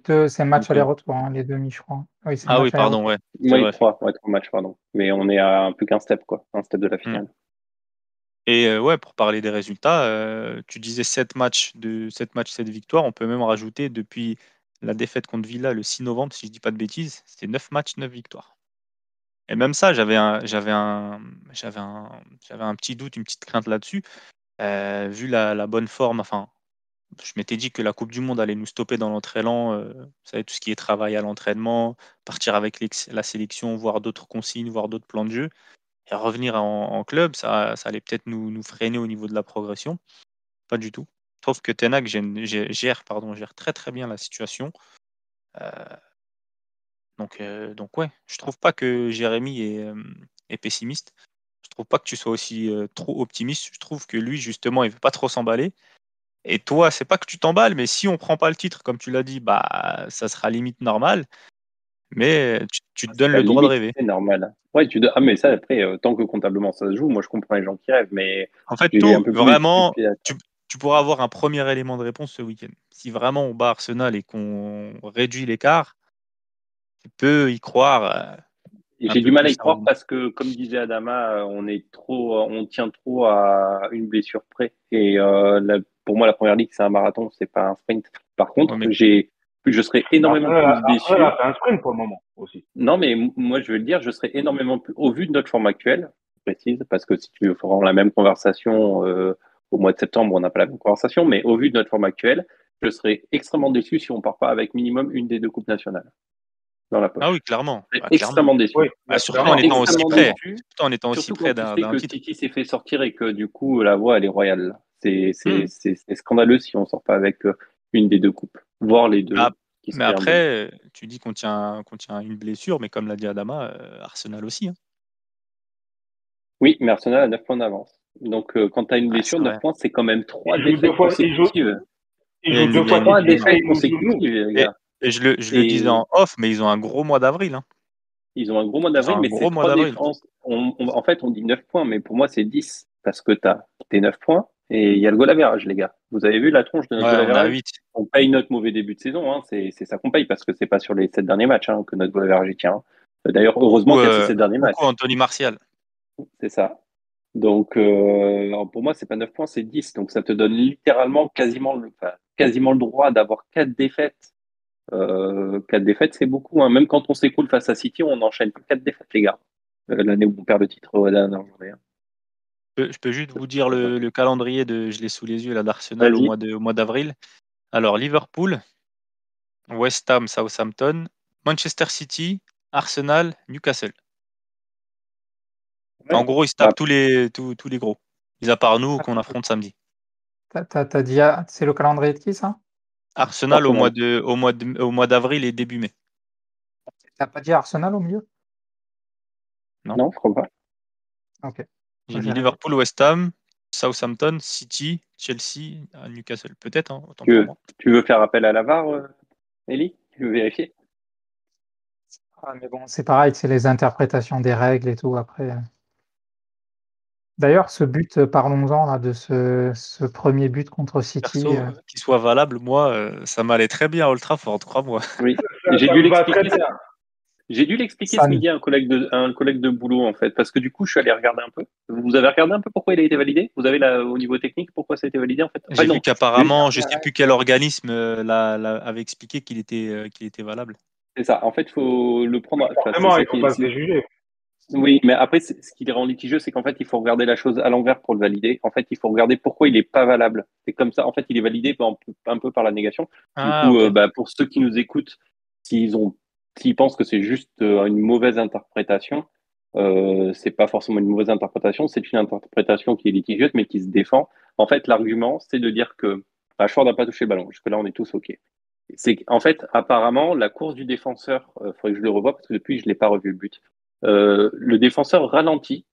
S1: C'est match
S4: Donc,
S1: aller-retour, hein, les demi, je crois. Oui, c'est
S4: ah oui,
S1: match
S4: pardon,
S1: aller-retour.
S4: ouais, c'est
S2: Oui,
S4: vrai.
S2: 3 matchs, pardon. Mais on est à plus qu'un step, quoi. Un step de la
S4: Mm.
S2: finale.
S4: Et ouais, pour parler des résultats, tu disais 7 matchs, 7 victoires. On peut même rajouter depuis la défaite contre Villa le 6 novembre, si je dis pas de bêtises, c'était 9 matchs, 9 victoires. Et même ça, j'avais un petit doute, une petite crainte là-dessus. Vu la bonne forme, enfin, je m'étais dit que la Coupe du Monde allait nous stopper dans notre élan. Vous savez, tout ce qui est travail à l'entraînement, partir avec la sélection, voir d'autres consignes, voir d'autres plans de jeu, et revenir en club, ça allait peut-être nous freiner au niveau de la progression. Pas du tout. Je trouve que Ten Hag gère très très bien la situation. Euh, donc ouais, je trouve pas que Jérémy est pessimiste. Je trouve pas que tu sois aussi trop optimiste. Je trouve que lui, justement, il veut pas trop s'emballer. Et toi, c'est pas que tu t'emballes, mais si on prend pas le titre, comme tu l'as dit, bah ça sera limite normal. Mais tu te donnes
S2: La
S4: le droit de
S2: limite,
S4: rêver.
S2: c'est normal. Ouais, ah, mais ça, après, tant que comptablement ça se joue, moi je comprends les gens qui rêvent, mais
S4: En fait,
S2: j'ai un peu plus
S4: vraiment,
S2: de
S4: tu pourras avoir un premier élément de réponse ce week-end. Si vraiment on bat Arsenal et qu'on réduit l'écart, tu peux y croire un
S2: J'ai
S4: peu
S2: du mal
S4: plus
S2: à y croire
S4: sérieusement.
S2: parce que, comme disait Adama, on tient trop à une blessure près. Et pour moi, la première ligue, c'est un marathon, c'est pas un sprint. Par
S4: Ouais,
S2: contre,
S4: mais
S2: je serais énormément
S3: Après,
S2: plus
S3: après, là,
S2: déçu.
S3: c'est un sprint pour le moment aussi.
S2: Non, mais moi, je veux le dire, je serais énormément plus, au vu de notre forme actuelle, je précise, parce que si tu feras la même conversation au mois de septembre, on n'a pas la même conversation, mais au vu de notre forme actuelle, je serais extrêmement déçu si on part pas avec minimum une des deux coupes nationales dans la
S4: ah oui,
S2: poche.
S4: clairement.
S2: Je serais
S4: Ah, clairement.
S2: extrêmement déçu.
S3: Oui,
S4: Surtout
S2: Je
S4: en
S2: serais
S3: clairement.
S4: étant aussi
S2: extrêmement
S4: près.
S2: déçu,
S4: Surtout en étant aussi
S2: surtout
S4: près
S2: quand tu sais
S4: d'un
S2: que
S4: titre.
S2: City s'est fait sortir et que du coup, la voie, elle est royale.
S4: Hmm.
S2: C'est scandaleux si on sort pas avec une des deux coupes, voire les
S4: Ah,
S2: deux, qui
S4: mais
S2: serait un double.
S4: après, tu dis qu'on tient une blessure, mais comme l'a dit Adama, Arsenal aussi, hein.
S2: Oui, mais Arsenal a 9 points d'avance. Donc, quand tu as une
S4: Ah,
S2: blessure,
S4: c'est
S2: 9
S4: vrai.
S2: points, c'est quand même 3
S3: Ils jouent deux
S2: défaites
S3: fois,
S2: consécutives.
S3: ils
S4: Et
S3: jouent deux
S4: il y a
S3: fois
S4: une-
S2: 3
S3: City
S2: défaites
S3: et ils nous jouent nous.
S2: consécutives, les
S4: et,
S2: gars.
S4: et je le disais
S2: Et
S4: en off, mais ils ont un gros mois d'avril, hein.
S2: ils ont un gros mois
S4: Ils ont
S2: d'avril,
S4: un
S2: mais c'est
S4: gros mois
S2: 3
S4: d'avril.
S2: défenses. En fait, on dit 9 points, mais pour moi, c'est 10. Parce que tu as tes 9 points et il y a le goal average, les gars. Vous avez vu la tronche de notre
S4: Ouais,
S2: goal
S4: on a
S2: average?
S4: 8.
S2: On paye notre mauvais début de saison, hein. C'est ça qu'on paye parce que c'est pas sur les 7 derniers matchs que notre goal average y tient. D'ailleurs, heureusement
S4: Coucou,
S2: qu'il y a ces 7 derniers
S4: coucou
S2: matchs.
S4: Anthony Martial.
S2: C'est ça. Donc, alors pour moi, c'est pas 9 points, c'est 10. Donc, ça te donne littéralement quasiment le droit d'avoir 4 défaites. 4 défaites, c'est beaucoup, hein. Même quand on s'écoule face à City, on enchaîne 4 défaites, les gars. L'année où on perd le titre la dernière journée, hein.
S4: Je peux juste vous dire le calendrier je l'ai sous les yeux là d'Arsenal
S2: Vas-y.
S4: au mois d'avril. Alors Liverpool, West Ham, Southampton, Manchester City, Arsenal, Newcastle. En
S2: Ouais.
S4: gros, ils se
S2: Bah,
S4: tapent tous les gros. Mis à part nous qu'on affronte samedi.
S1: T'as dit, c'est le calendrier de qui, ça?
S4: Arsenal
S2: Arsenal.
S4: au mois d'avril et début mai.
S1: T'as pas dit Arsenal au milieu?
S4: Non.
S2: Non, je crois pas.
S1: Ok.
S4: J'ai dit
S1: Vérifier.
S4: Liverpool, West Ham, Southampton, City, Chelsea, Newcastle. Peut-être, hein, autant pour
S2: Tu,
S4: moi.
S2: tu veux faire appel à la VAR, Ellie? Tu veux vérifier?
S1: Ah, mais bon, c'est pareil, c'est les interprétations des règles et tout après. D'ailleurs, ce but, parlons-en là, de ce premier but contre City.
S4: Perso, qu'il soit valable, moi, ça m'allait très bien à Old Trafford, crois-moi.
S2: Oui.
S3: Ça me va très bien.
S2: J'ai dû l'expliquer
S1: Ça,
S2: ce midi à un collègue de boulot, en fait, parce que du coup, je suis allé regarder un peu. Vous avez regardé un peu pourquoi il a été validé? Vous avez au niveau technique pourquoi ça a été validé, en fait?
S4: J'ai vu
S2: Non.
S4: qu'apparemment, je ne sais plus quel organisme avait expliqué qu'il était valable.
S2: C'est ça. En fait, il faut le prendre. Enfin, c'est
S3: Forcément,
S2: ça
S3: il faut
S2: qui
S3: pas se déjuger.
S2: Oui, mais après, ce qui les rend litigieux, c'est qu'en fait, il faut regarder la chose à l'envers pour le valider. En fait, il faut regarder pourquoi il n'est pas valable. C'est comme ça. En fait, il est validé un peu par la négation. Du
S4: Ah,
S2: coup,
S4: ok.
S2: pour ceux qui nous écoutent, s'ils pensent que c'est juste une mauvaise interprétation, c'est pas forcément une mauvaise interprétation. C'est une interprétation qui est litigieuse, mais qui se défend. En fait, l'argument, c'est de dire que Rashford n'a pas touché le ballon. Jusque-là, on est tous OK. C'est qu'en fait, apparemment, la course du défenseur, faudrait que je le revoie parce que depuis, je l'ai pas revu le but. Le défenseur ralentit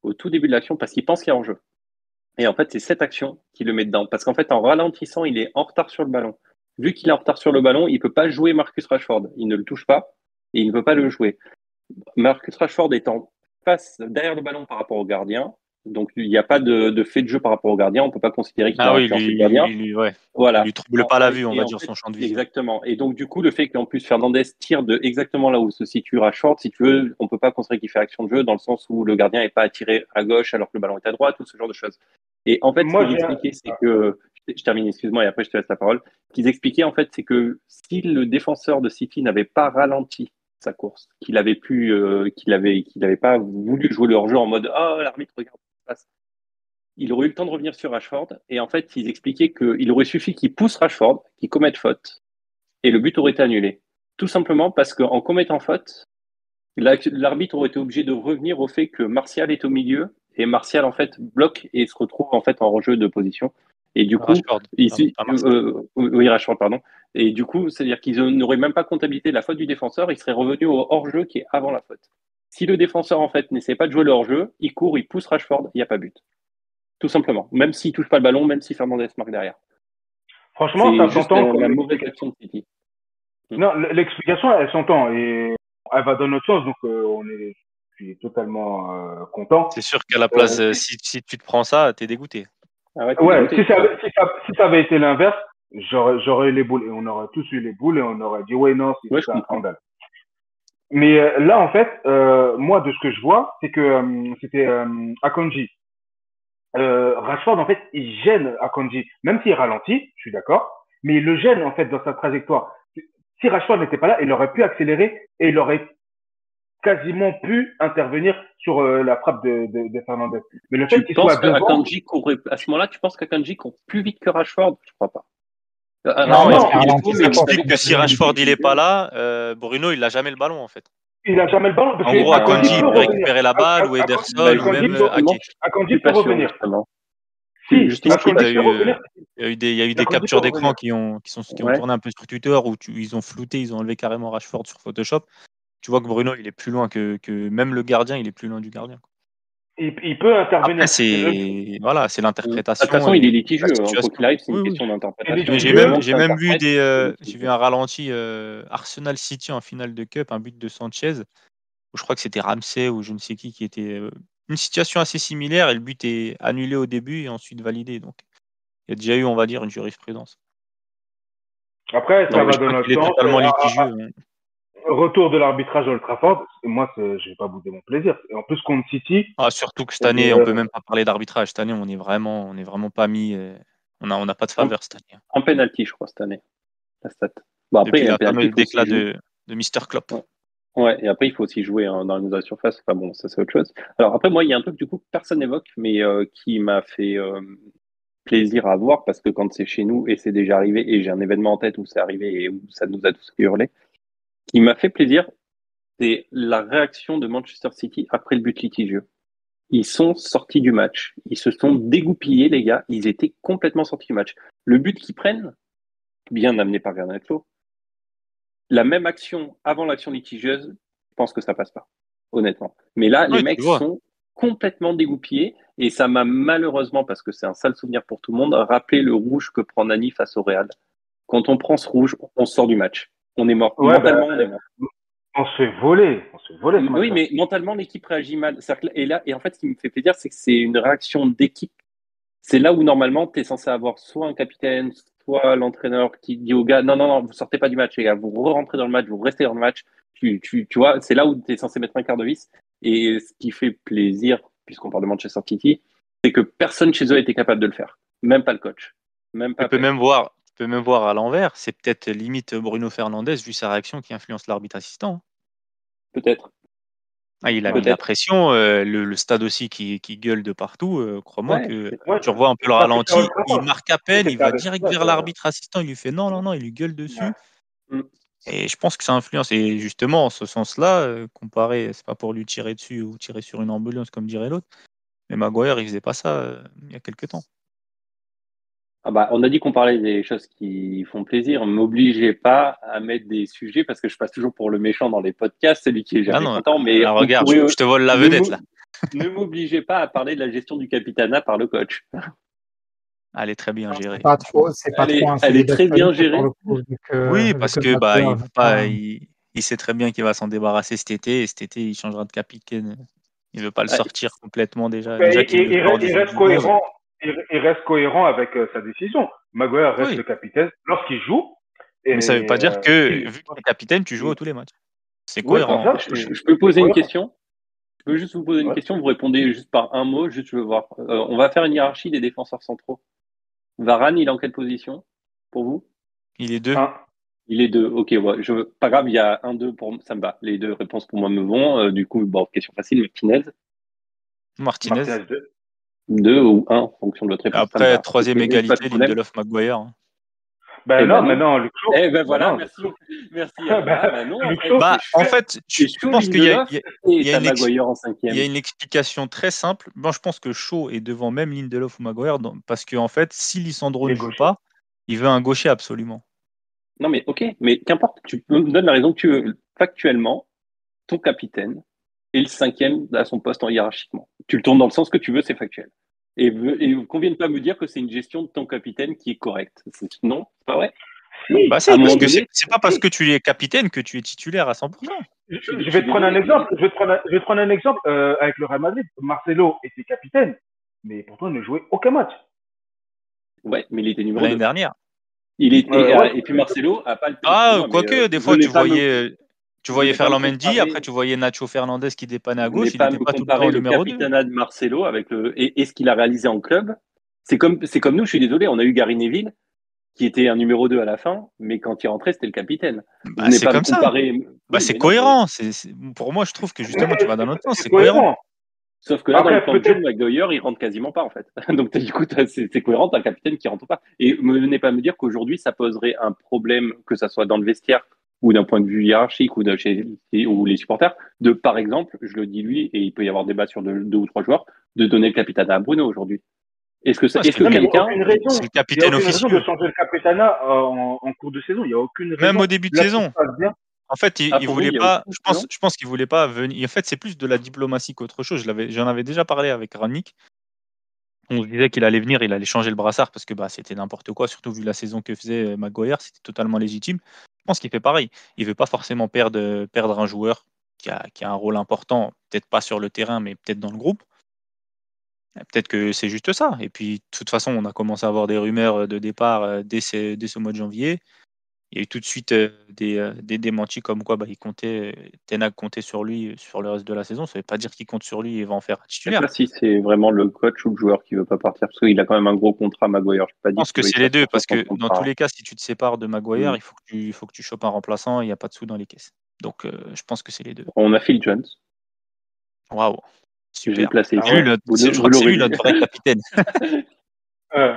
S2: au tout début de l'action parce qu'il pense qu'il y a en-jeu. Et en fait, c'est cette action qui le met dedans. Parce qu'en fait, en ralentissant, il est en retard sur le ballon. Vu qu'il est en retard sur le ballon, il ne peut pas jouer Marcus Rashford. Il ne le touche pas et il ne peut pas le jouer. Marcus Rashford est en face, derrière le ballon par rapport au gardien. Donc, il n'y a pas de fait de jeu par rapport au gardien. On ne peut pas considérer qu'il a
S4: Ah oui,
S2: influencé le gardien.
S4: ouais. Il
S2: Voilà.
S4: lui trouble pas la vue, on va dire,
S2: Fait,
S4: son champ de vision.
S2: exactement. Et donc, du coup, le fait qu'en plus Fernandez tire de exactement là où se situe Rashford, si tu veux, on peut pas considérer qu'il fait action de jeu dans le sens où le gardien n'est pas attiré à gauche alors que le ballon est à droite, tout ce genre de choses. Et en fait, ce
S3: Moi,
S2: qu'ils expliquaient, c'est que, je termine, excuse-moi, et après je te laisse la parole. Ce qu'ils expliquaient, en fait, c'est que si le défenseur de City n'avait pas ralenti sa course, qu'il avait pas voulu jouer le hors-jeu en mode, oh, l'arbitre, regarde ce qui se passe, il aurait eu le temps de revenir sur Rashford. Et en fait, ils expliquaient qu'il aurait suffi qu'il pousse Rashford, qu'il commette faute, et le but aurait été annulé. Tout simplement parce qu'en commettant faute, l'arbitre aurait été obligé de revenir au fait que Martial est au milieu, et Martial, en fait, bloque et se retrouve, en fait, en rejeu de position. Et du coup,
S4: Rashford, pas Martial.
S2: oui, Rashford, pardon. Et du coup, c'est-à-dire qu'ils n'auraient même pas comptabilisé la faute du défenseur, il serait revenu au hors-jeu qui est avant la faute. Si le défenseur, en fait, n'essaie pas de jouer le hors-jeu, il court, il pousse Rashford, il n'y a pas but. Tout simplement. Même s'il touche pas le ballon, même si Fernandez marque derrière.
S3: franchement,
S2: C'est
S3: ça
S2: juste
S3: s'entend comme
S2: la mauvaise action de City.
S3: Non, l'explication, elle s'entend. Et elle va dans notre sens, donc je suis totalement content.
S4: C'est sûr qu'à la place, si tu te prends ça, t'es dégoûté.
S2: Ah ouais,
S3: Ouais, si ça avait été l'inverse, j'aurais eu les boules et on aurait tous eu les boules et on aurait dit ouais non,
S2: Ouais,
S3: c'est un scandale. Mais là en fait, moi de ce que je vois, c'est que c'était Akanji. Rashford en fait, il gêne Akanji, même s'il ralentit, je suis d'accord, mais il le gêne en fait dans sa trajectoire. Si Rashford n'était pas là, il aurait pu accélérer et il aurait quasiment pu intervenir sur la frappe de Fernandez. Mais le fait qu'il soit devant,
S2: qu'Akanji courait à ce moment-là, tu penses qu'Akanji court plus vite que Rashford? Je crois pas.
S4: Non,
S1: non,
S4: il
S1: ralenti, ça court.
S4: explique que si Rashford il est pas là, Bruno il a jamais le ballon en fait.
S3: il a jamais le ballon. Parce
S4: En
S3: que
S4: gros, Akanji il
S3: peut
S4: peut
S3: revenir.
S4: récupérer la balle ou Ederson ou même Ake.
S3: Akanji peut revenir.
S2: Si,
S3: Justement,
S4: Ensuite,
S3: Akanji peut revenir.
S4: il y a eu des
S3: Akanji
S4: captures
S3: peut
S4: d'écran
S3: revenir.
S4: qui ont tourné un peu sur Twitter où ils ont flouté, ils ont enlevé carrément Rashford sur Photoshop. Tu vois que Bruno il est plus loin que même le gardien, il est plus loin du gardien.
S3: Il peut intervenir.
S4: Après, c'est l'interprétation.
S2: De toute façon, il est litigieux.
S4: la situation.
S2: Quoi qu'il arrive, c'est une
S4: Oui, oui.
S2: question d'interprétation.
S4: Mais j'ai même vu j'ai vu un ralenti Arsenal City en finale de Cup, un but de Sanchez, où je crois que c'était Ramsey ou je ne sais qui était une situation assez similaire et le but est annulé au début et ensuite validé. Donc, il y a déjà eu, on va dire, une jurisprudence.
S3: Après, ça va dans notre
S4: Il est
S3: sens.
S4: totalement litigieux.
S3: Retour de l'arbitrage Old Trafford, moi, je vais pas bouder mon plaisir. Et en plus, contre City.
S4: Surtout que cette année, on peut même pas parler d'arbitrage. Cette année, on est vraiment pas mis. On n'a pas de faveur cette année.
S2: En penalty, je crois, cette année. La stat. Bon, après,
S4: depuis la fameuse déclat de Mr. Klopp.
S2: Ouais, et après, il faut aussi jouer dans une surface. Enfin bon, ça, c'est autre chose. Alors après, moi, il y a un truc, du coup, que personne n'évoque, mais qui m'a fait plaisir à voir, parce que quand c'est chez nous, et c'est déjà arrivé, et j'ai un événement en tête où c'est arrivé et où ça nous a tous hurlé, qui m'a fait plaisir, c'est la réaction de Manchester City après le but litigieux. Ils sont sortis du match. Ils se sont dégoupillés, les gars. Ils étaient complètement sortis du match. Le but qu'ils prennent, bien amené par Garnacho, la même action avant l'action litigieuse, je pense que ça passe pas, honnêtement. Mais là, les mecs sont complètement dégoupillés et ça m'a malheureusement, parce que c'est un sale souvenir pour tout le monde, rappelé le rouge que prend Nani face au Real. Quand on prend ce rouge, on sort du match. On est mort.
S3: Ouais,
S2: mentalement, on est mort.
S3: On se fait voler.
S2: Oui, mais mentalement, l'équipe réagit mal. Et en fait, ce qui me fait plaisir, c'est que c'est une réaction d'équipe. C'est là où, normalement, tu es censé avoir soit un capitaine, soit l'entraîneur qui dit aux gars, non, vous sortez pas du match, les gars, vous rentrez dans le match, vous restez dans le match. Tu vois, c'est là où tu es censé mettre un quart de vis. Et ce qui fait plaisir, puisqu'on parle de Manchester City, c'est que personne chez eux a été capable de le faire. Même pas le coach.
S4: Tu peux même voir à l'envers. C'est peut-être limite Bruno Fernandes, vu sa réaction, qui influence l'arbitre assistant.
S2: Peut-être.
S4: Il a mis de la pression. Le stade aussi qui gueule de partout. Crois-moi que tu revois un peu le ralenti. Il marque à peine, il va direct vers l'arbitre assistant. Il lui fait non, il lui gueule dessus. Ouais. Et je pense que ça influence. Et justement, en ce sens-là, comparé, c'est pas pour lui tirer dessus ou tirer sur une ambulance, comme dirait l'autre. Mais Maguire, il faisait pas ça il y a quelques temps.
S2: On a dit qu'on parlait des choses qui font plaisir. Ne m'obligez pas à mettre des sujets parce que je passe toujours pour le méchant dans les podcasts, celui qui est jamais content. Mais
S4: alors regarde, je te vole la vedette là.
S2: Ne m'obligez pas à parler de la gestion du capitana par le coach.
S4: Elle est très bien gérée.
S2: Elle est très bien gérée.
S4: Oui, parce que il sait très bien qu'il va s'en débarrasser cet été. Et cet été, il changera de capitaine. Il veut pas le sortir complètement déjà.
S3: Il reste cohérent avec sa décision. Maguire reste le capitaine lorsqu'il joue.
S4: Mais ça ne veut pas dire que, vu que tu es capitaine, tu joues à tous les matchs. C'est cohérent.
S2: Je peux poser une question? Je peux juste vous poser une question. Vous répondez juste par un mot. Juste, je veux voir. On va faire une hiérarchie des défenseurs centraux. Varane, il est en quelle position pour vous?
S4: Il est 2.
S2: Il est 2. Ok, pas grave, il y a 1-2 pour ça me va. Les deux réponses pour moi me vont. Du coup, question facile,
S4: Martinez.
S2: 2 ou 1 en fonction de votre réponse.
S4: Après, troisième égalité, Lindelof, Maguire.
S3: Non, Luke Shaw.
S2: Voilà, merci.
S4: En fait, je pense qu'il y a une explication très simple. Bon, je pense que Shaw est devant même Lindelof ou Maguire parce qu'en fait, si Lisandro ne joue pas, il veut un gaucher absolument.
S2: Non, mais ok, mais qu'importe, tu me donnes la raison que tu veux. Factuellement, ton capitaine est le 5e à son poste hiérarchiquement. Tu le tournes dans le sens que tu veux, c'est factuel. Et qu'on vienne pas me dire que c'est une gestion de ton capitaine qui est correcte. Non, c'est pas vrai.
S4: C'est parce que c'est pas parce que tu es capitaine que tu es titulaire à 100%.
S3: Je vais te prendre un exemple. Je vais te prendre un exemple avec le Real Madrid. Marcelo était capitaine, mais pourtant il ne jouait aucun match.
S2: Ouais, mais il était numéro
S4: L'année
S2: 2.
S4: dernière.
S2: Et puis Marcelo a pas le.
S4: Ah,
S2: Excuse-moi, mais
S4: quoique, des fois,
S2: venez pas me,
S4: tu voyais
S2: venez pas me
S4: Ferland Mendy, après,
S2: comparer.
S4: tu voyais Nacho Fernandez qui dépannait à
S2: Venez
S4: gauche, il
S2: pas
S4: n'était
S2: me
S4: pas tout le temps
S2: comparer
S4: au
S2: le
S4: numéro 2.
S2: capitanat de Marcelo avec et ce qu'il a réalisé en club. C'est comme nous, je suis désolé, on a eu Gary Neville qui était un numéro 2 à la fin, mais quand il rentrait, c'était le capitaine.
S4: Bah,
S2: Venez
S4: c'est
S2: pas me
S4: comme ça.
S2: comparer.
S4: Bah,
S2: Oui,
S4: c'est
S2: mais non, mais
S4: cohérent. Pour moi, je trouve que
S3: Mais
S4: justement, tu vas dans l'autre sens,
S3: c'est
S4: c'est cohérent.
S3: cohérent.
S2: sauf que là, dans le
S3: Après,
S2: plan de jeu,
S3: peut-être.
S2: Maguire, il rentre quasiment pas en fait. Donc du coup, c'est cohérent, t'as un capitaine qui rentre pas. Et ne venez pas me dire qu'aujourd'hui, ça poserait un problème, que ça soit dans le vestiaire ou d'un point de vue hiérarchique ou les supporters, de par exemple, je le dis lui, et il peut y avoir débat sur deux ou trois joueurs, de donner le capitana à Bruno aujourd'hui. Est-ce que,
S4: Ouais,
S2: est-ce que
S3: Non, mais il n'y a
S2: quelqu'un,
S3: aucune
S4: c'est
S3: raison.
S4: le
S3: Il n'y a
S4: capitaine
S3: aucune raison de
S4: officieux.
S3: changer le capitanat en cours de saison. Il n'y a aucune
S4: Même au
S3: raison.
S4: début de
S3: Là, tout
S4: saison.
S3: se passe bien.
S4: En fait,
S2: ah,
S4: il
S2: pour vous,
S4: voulait
S2: il y a
S4: pas.
S2: aucune raison.
S4: Je pense qu'il voulait pas venir. En fait, c'est plus de la diplomatie qu'autre chose. J'en avais déjà parlé avec Ranić. On se disait qu'il allait venir, il allait changer le brassard parce que bah, c'était n'importe quoi, surtout vu la saison que faisait Maguire, c'était totalement légitime. Je pense qu'il fait pareil. Il veut pas forcément perdre un joueur qui a un rôle important, peut-être pas sur le terrain, mais peut-être dans le groupe. Peut-être que c'est juste ça. Et puis, de toute façon, on a commencé à avoir des rumeurs de départ dès ce mois de janvier. Il y a eu tout de suite des démentis comme quoi Ten Hag comptait sur lui sur le reste de la saison. Ça ne veut pas dire qu'il compte sur lui et va en faire un
S2: Je sais
S4: titulaire.
S2: pas si c'est vraiment le coach ou le joueur qui veut pas partir, parce qu'il a quand même un gros contrat, Maguire. Je peux pas
S4: Je
S2: dire
S4: pense que
S2: qu'il va
S4: c'est
S2: être
S4: les
S2: là
S4: deux,
S2: sur
S4: parce
S2: 60
S4: que dans tous
S2: contrats.
S4: les cas, si tu te sépares de Maguire,
S2: Mm.
S4: il faut que tu chopes un remplaçant, il n'y a pas de sous dans les caisses. Donc je pense que c'est les deux.
S2: On a Phil Jones,
S4: Waouh,
S2: que j'ai
S4: super.
S2: placé
S3: Ah
S2: ici.
S3: ouais.
S4: Je
S2: Vous
S4: crois que c'est
S2: l'aurez
S4: lui
S2: lu.
S4: notre vrai capitaine.
S3: Euh,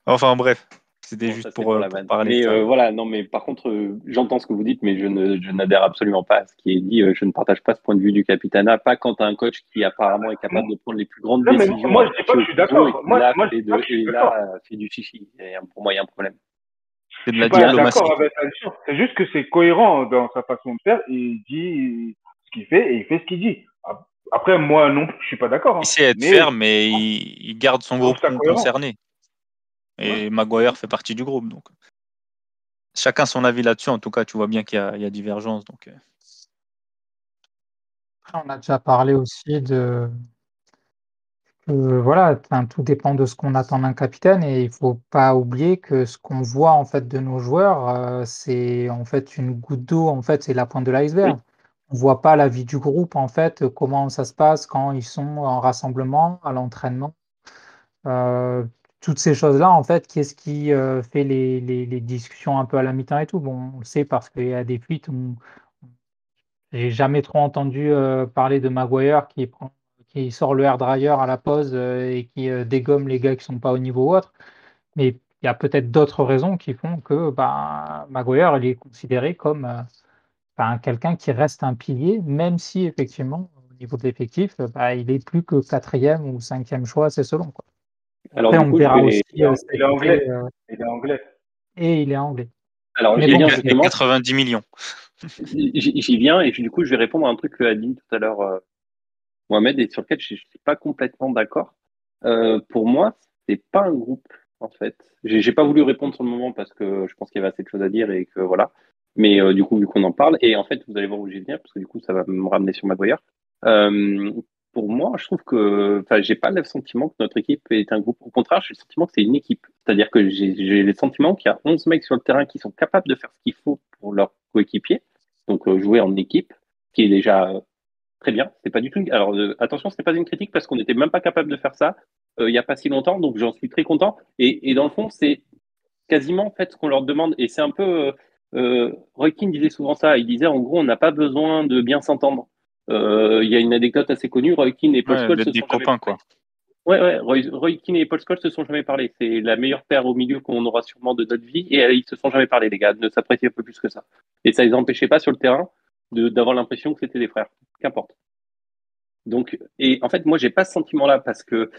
S4: Enfin bref, c'était
S2: Bon,
S4: juste
S2: ça c'est pour la
S4: pour
S2: vanne.
S4: parler de
S2: Mais
S4: ça.
S2: voilà, non, mais par contre, j'entends ce que vous dites, mais je n'adhère absolument pas à ce qui est dit. Je ne partage pas ce point de vue du capitanat, pas quand un coach qui apparemment est capable de prendre les plus grandes
S3: non, mais
S2: décisions
S3: moi, je dis pas
S2: attachées
S3: que
S2: au
S3: je suis
S2: ciseau et
S3: d'accord.
S2: qui
S3: Moi,
S2: là
S3: moi, je dis pas que je suis d'accord.
S2: fait du chichi. Et, pour moi, il y a un problème.
S4: C'est de
S3: Je
S4: la
S3: suis pas d'accord
S4: diplomatie.
S3: avec la décision. C'est juste que c'est cohérent dans sa façon de faire. Il dit ce qu'il fait et il fait ce qu'il dit. Après, moi non plus, je suis pas d'accord.
S4: Il
S3: Hein.
S4: sait être
S3: Mais
S4: ferme, mais il garde son
S3: je trouve
S4: groupe
S3: ça cohérent.
S4: concerné.
S3: Ouais.
S4: Et Maguire fait partie du groupe. Donc chacun son avis là-dessus. En tout cas, tu vois bien qu'il y a divergence. Donc
S1: On a déjà parlé aussi de voilà, enfin, tout dépend de ce qu'on attend d'un capitaine et il faut pas oublier que ce qu'on voit en fait de nos joueurs, c'est en fait une goutte d'eau, en fait, c'est la pointe de
S2: Oui.
S1: l'iceberg. On voit pas la vie du groupe en fait, comment ça se passe quand ils sont en rassemblement, à l'entraînement. Heu, Toutes ces choses-là en fait, qu'est-ce qui, fait les discussions un peu à la mi-temps et tout? Bon, on le sait parce qu'il y a des fuites, j'ai jamais trop entendu, parler de Maguire qui sort le hairdryer à la pause, et qui, dégomme les gars qui sont pas au niveau ou autre. Mais il y a peut-être d'autres raisons qui font que, ben, Maguire, il est considéré comme, ben, quelqu'un qui reste un pilier, même si effectivement, au niveau de l'effectif, bah, il est plus que quatrième ou cinquième choix, c'est selon, quoi.
S2: Alors
S1: Après
S2: du
S1: on
S2: coup, je
S1: verra
S2: vais.
S1: aussi,
S3: Il
S1: cet
S3: est
S1: été,
S3: anglais. Il est anglais.
S1: et il est anglais.
S2: Alors
S1: Mais
S2: j'y
S1: bon,
S2: viens
S4: et
S2: justement.
S4: 90 millions.
S2: J'y viens et du coup, je vais répondre à un truc que a dit tout à l'heure Mohamed et sur lequel je suis pas complètement d'accord. Pour moi, c'est pas un groupe en fait. J'ai pas voulu répondre sur le moment parce que je pense qu'il y avait assez de choses à dire et que voilà. Mais du coup, vu qu'on en parle, et en fait, vous allez voir où j'y viens parce que du coup, ça va me ramener sur Maguire. Euh, pour moi, je trouve que, enfin, j'ai pas le sentiment que notre équipe est un groupe. Au contraire, j'ai le sentiment que c'est une équipe. C'est-à-dire que j'ai le sentiment qu'il y a 11 mecs sur le terrain qui sont capables de faire ce qu'il faut pour leur coéquipier. Donc, jouer en équipe, qui est déjà très bien. C'est pas du tout. Alors attention, ce n'est pas une critique parce qu'on n'était même pas capable de faire ça il n'y a pas si longtemps, donc j'en suis très content. Et dans le fond, c'est quasiment en fait ce qu'on leur demande. Et c'est un peu. Roy Keane disait souvent ça. Il disait en gros, on n'a pas besoin de bien s'entendre. Il y a une anecdote assez connue. Roy Keane et Paul
S4: Ouais,
S2: Scholes
S4: d'être
S2: se
S4: des
S2: sont jamais
S4: copains,
S2: parlé.
S4: quoi.
S2: Ouais, ouais. Roy Keane et Paul Scholes se sont jamais parlé. C'est la meilleure paire au milieu qu'on aura sûrement de notre vie. Et ils se sont jamais parlé, les gars, de s'apprécier un peu plus que ça. Et ça les empêchait pas sur le terrain d'avoir l'impression que c'était des frères. Qu'importe. Donc, et en fait, moi, j'ai pas ce sentiment-là parce que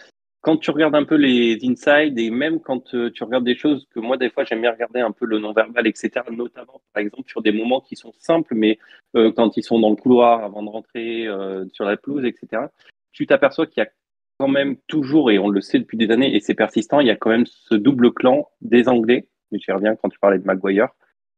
S2: quand tu regardes un peu les insides et même quand tu regardes des choses que moi, des fois, j'aime bien regarder un peu le non-verbal, etc., notamment, par exemple, sur des moments qui sont simples, mais quand ils sont dans le couloir avant de rentrer sur la pelouse, etc., tu t'aperçois qu'il y a quand même toujours, et on le sait depuis des années, et c'est persistant, il y a quand même ce double clan des Anglais, mais j'y reviens quand tu parlais de Maguire,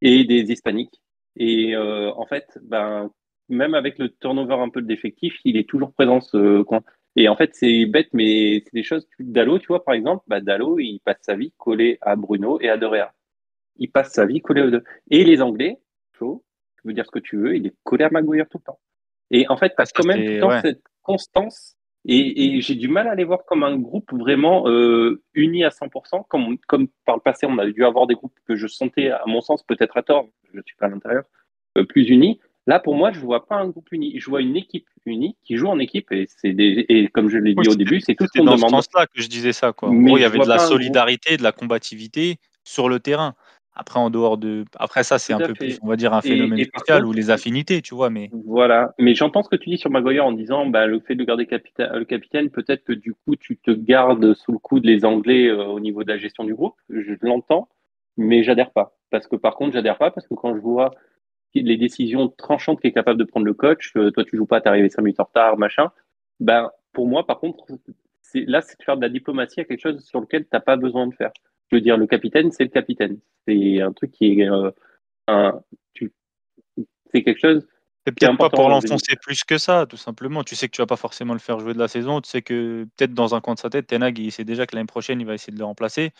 S2: et des Hispaniques. Et en fait, ben, même avec le turnover un peu d'effectifs, il est toujours présent ce coin. Et en fait, c'est bête, mais c'est des choses. Dalot, tu vois, par exemple, bah, Dalot, il passe sa vie collé à Bruno et à De Gea. Il passe sa vie collé aux deux. Et les Anglais, Flo, tu veux dire ce que tu veux, il est collé à Maguire tout le temps. Et en fait, tu
S4: Ah,
S2: as
S4: ça,
S2: quand même tout le
S4: c'est
S2: temps
S4: ouais.
S2: cette constance. Et j'ai du mal à les voir comme un groupe vraiment uni à 100%. Comme par le passé, on a dû avoir des groupes que je sentais, à mon sens, peut-être à tort, je ne suis pas à l'intérieur, plus unis. Là, pour moi, je ne vois pas un groupe uni. Je vois une équipe unie qui joue en équipe. Et comme je l'ai
S4: Oui,
S2: dit au début, c'est tout ce
S4: c'était
S2: qu'on
S4: dans ce
S2: demande.
S4: sens-là que je disais ça, quoi. En gros,
S2: Mais
S4: il y
S2: je
S4: avait de
S2: vois
S4: la
S2: pas un groupe.
S4: solidarité, de la combativité sur le terrain. Après, en dehors de. Après, ça, c'est
S2: Tout
S4: un
S2: à
S4: peu plus,
S2: fait.
S4: on va dire, un phénomène
S2: Et par
S4: social ou
S2: contre,
S4: les affinités, tu vois. Mais
S2: voilà, mais j'entends ce que tu dis sur Maguire en disant bah, le fait de garder le capitaine, peut-être que du coup tu te gardes sous le coude les Anglais au niveau de la gestion du groupe. Je l'entends, mais j'adhère pas. Parce que par contre, j'adhère pas parce que quand je vois les décisions tranchantes qu'est capable de prendre le coach, toi tu joues pas, t'es arrivé 5 minutes en retard, machin. Ben pour moi, par contre, c'est de faire de la diplomatie à quelque chose sur lequel t'as pas besoin de faire. Je veux dire, le capitaine, c'est le capitaine. C'est un truc qui est un, tu- c'est quelque chose
S4: c'est
S2: qui est
S4: peut-être pas
S2: important
S4: pour
S2: dans une.
S4: l'enfoncer plus que ça, tout simplement. Tu sais que tu vas pas forcément le faire jouer de la saison. Tu sais que peut-être dans un coin de sa tête, Ten Hag, il sait déjà que l'année prochaine, il va essayer de le remplacer.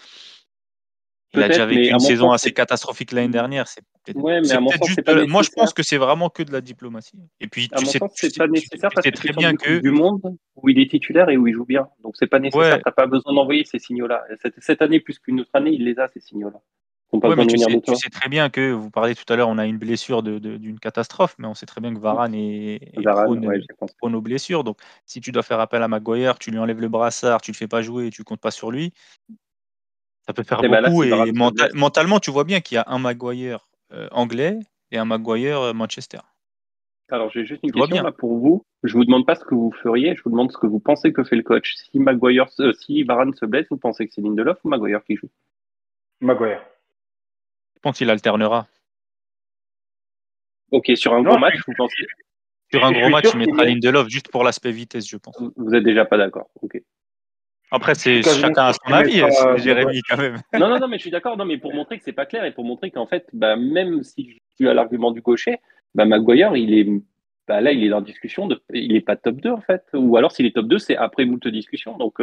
S4: Il a déjà
S2: Peut-être,
S4: vécu
S2: mais à
S4: une
S2: mon
S4: saison
S2: sens,
S4: assez catastrophique l'année dernière.
S2: ouais, mais
S4: C'est
S2: à mon
S4: peut-être
S2: sens,
S4: juste
S2: c'est pas
S4: moi, je pense
S2: nécessaire.
S4: que c'est vraiment que de la diplomatie. Et puis,
S2: À mon sens, c'est pas nécessaire
S4: tu
S2: parce
S4: sais
S2: que tu
S4: très
S2: sors
S4: bien
S2: du Coupe
S4: que,
S2: du Monde où il est titulaire et où il joue bien. Donc, c'est pas nécessaire.
S4: ouais,
S2: T'as pas besoin d'envoyer ces signaux-là. Cette année, plus qu'une autre année, il les a, ces signaux-là. Ils n'ont pas
S4: ouais,
S2: besoin
S4: mais
S2: de venir de
S4: tu
S2: toi.
S4: sais très bien que, vous parlez tout à l'heure, on a une blessure d'une catastrophe, mais on sait très bien que Varane est
S2: Varane, ouais, j'y pense.
S4: prône aux blessures. Donc, si tu dois faire appel à Maguire, tu lui enlèves le brassard, tu le fais pas jouer et tu comptes pas sur lui, ça peut faire
S2: Et ben là,
S4: beaucoup.
S2: si
S4: Et
S2: Varane se blesse,
S4: mentalement, tu vois bien qu'il y a un Maguire anglais et un Maguire Manchester.
S2: alors j'ai juste une
S4: Tu vois
S2: question
S4: bien.
S2: là pour vous. Je vous demande pas ce que vous feriez, je vous demande ce que vous pensez que fait le coach. Si Varane se blesse, vous pensez que c'est Lindelof ou Maguire qui joue?
S3: Maguire.
S4: Je pense qu'il alternera.
S2: Ok, sur un
S3: Non,
S2: gros match, vous pensez?
S4: Sur un
S3: je
S4: gros
S3: suis
S4: match, il
S3: sûr qu'il
S4: mettra
S3: met.
S4: Lindelof juste pour l'aspect vitesse, je pense.
S2: Vous êtes déjà pas d'accord. Ok.
S4: Après,
S3: Je suis
S4: c'est
S3: quasiment
S4: chacun a
S3: sûr
S4: son
S3: qu'il
S4: avis,
S3: mettra Maguire.
S4: Jérémy, quand même.
S2: Non, non, non, mais je suis d'accord. Non, mais pour montrer que c'est pas clair et pour montrer qu'en fait, bah, même si tu as l'argument du gaucher, bah, Maguire, bah, là, il est dans discussion il est pas top 2 en fait. Ou alors, s'il est top 2 c'est après moult discussions. Donc,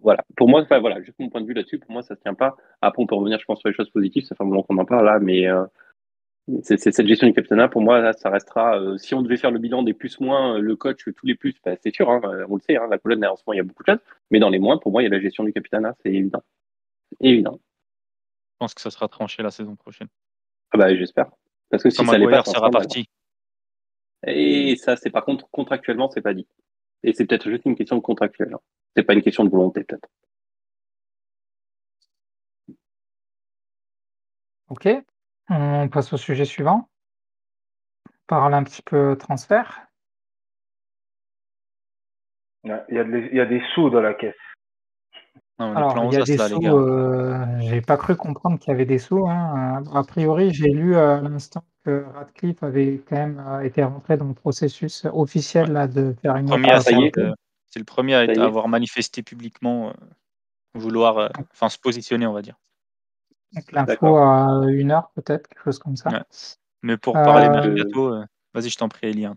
S2: voilà. Pour moi, enfin, voilà, juste mon point de vue là-dessus, pour moi, ça se tient pas. Après, on peut revenir, je pense, sur les choses positives. Ça fait un moment qu'on en parle là, mais c'est cette gestion du capitana. Pour moi, là, ça restera. Si on devait faire le bilan des plus-moins, le coach, tous les plus, bah, c'est sûr, hein, on le sait, hein, la colonne, en ce moment, il y a beaucoup de choses. Mais dans les moins, pour moi, il y a la gestion du capitana, c'est évident. Évident.
S4: Je pense que ça sera tranché la saison prochaine.
S2: Ah bah, j'espère. Parce que
S4: Quand
S2: si ça l'est pas,
S4: Maguire
S2: c'est un
S4: sera
S2: scandale.
S4: parti.
S2: Et ça, c'est par contre, contractuellement, c'est pas dit. Et c'est peut-être juste une question de contractuel, hein. C'est pas une question de volonté, peut-être.
S1: Ok, on passe au sujet suivant. On parle un petit peu transfert.
S3: Ouais, il y a des sous dans la caisse.
S4: Non, on est plein
S1: Alors, il y
S4: aux
S1: a
S4: as
S1: des
S4: là, les
S1: sous,
S4: gars.
S1: j'ai pas cru comprendre qu'il y avait des sous, hein. A priori, j'ai lu à l'instant que Ratcliffe avait quand même été rentré dans le processus
S4: Ouais.
S1: officiel là, de faire une offre
S2: Ah,
S1: à
S2: ça y est,
S1: Southampton.
S4: C'est le premier à
S2: ça y est.
S4: avoir manifesté publiquement vouloir, enfin, se positionner, on va dire.
S1: Donc, l'info
S2: D'accord.
S1: à 1 heure peut-être, quelque chose comme ça.
S4: Ouais. Mais pour parler
S1: Euh,
S2: Je-
S4: mercato, vas-y, je t'en prie, Elian.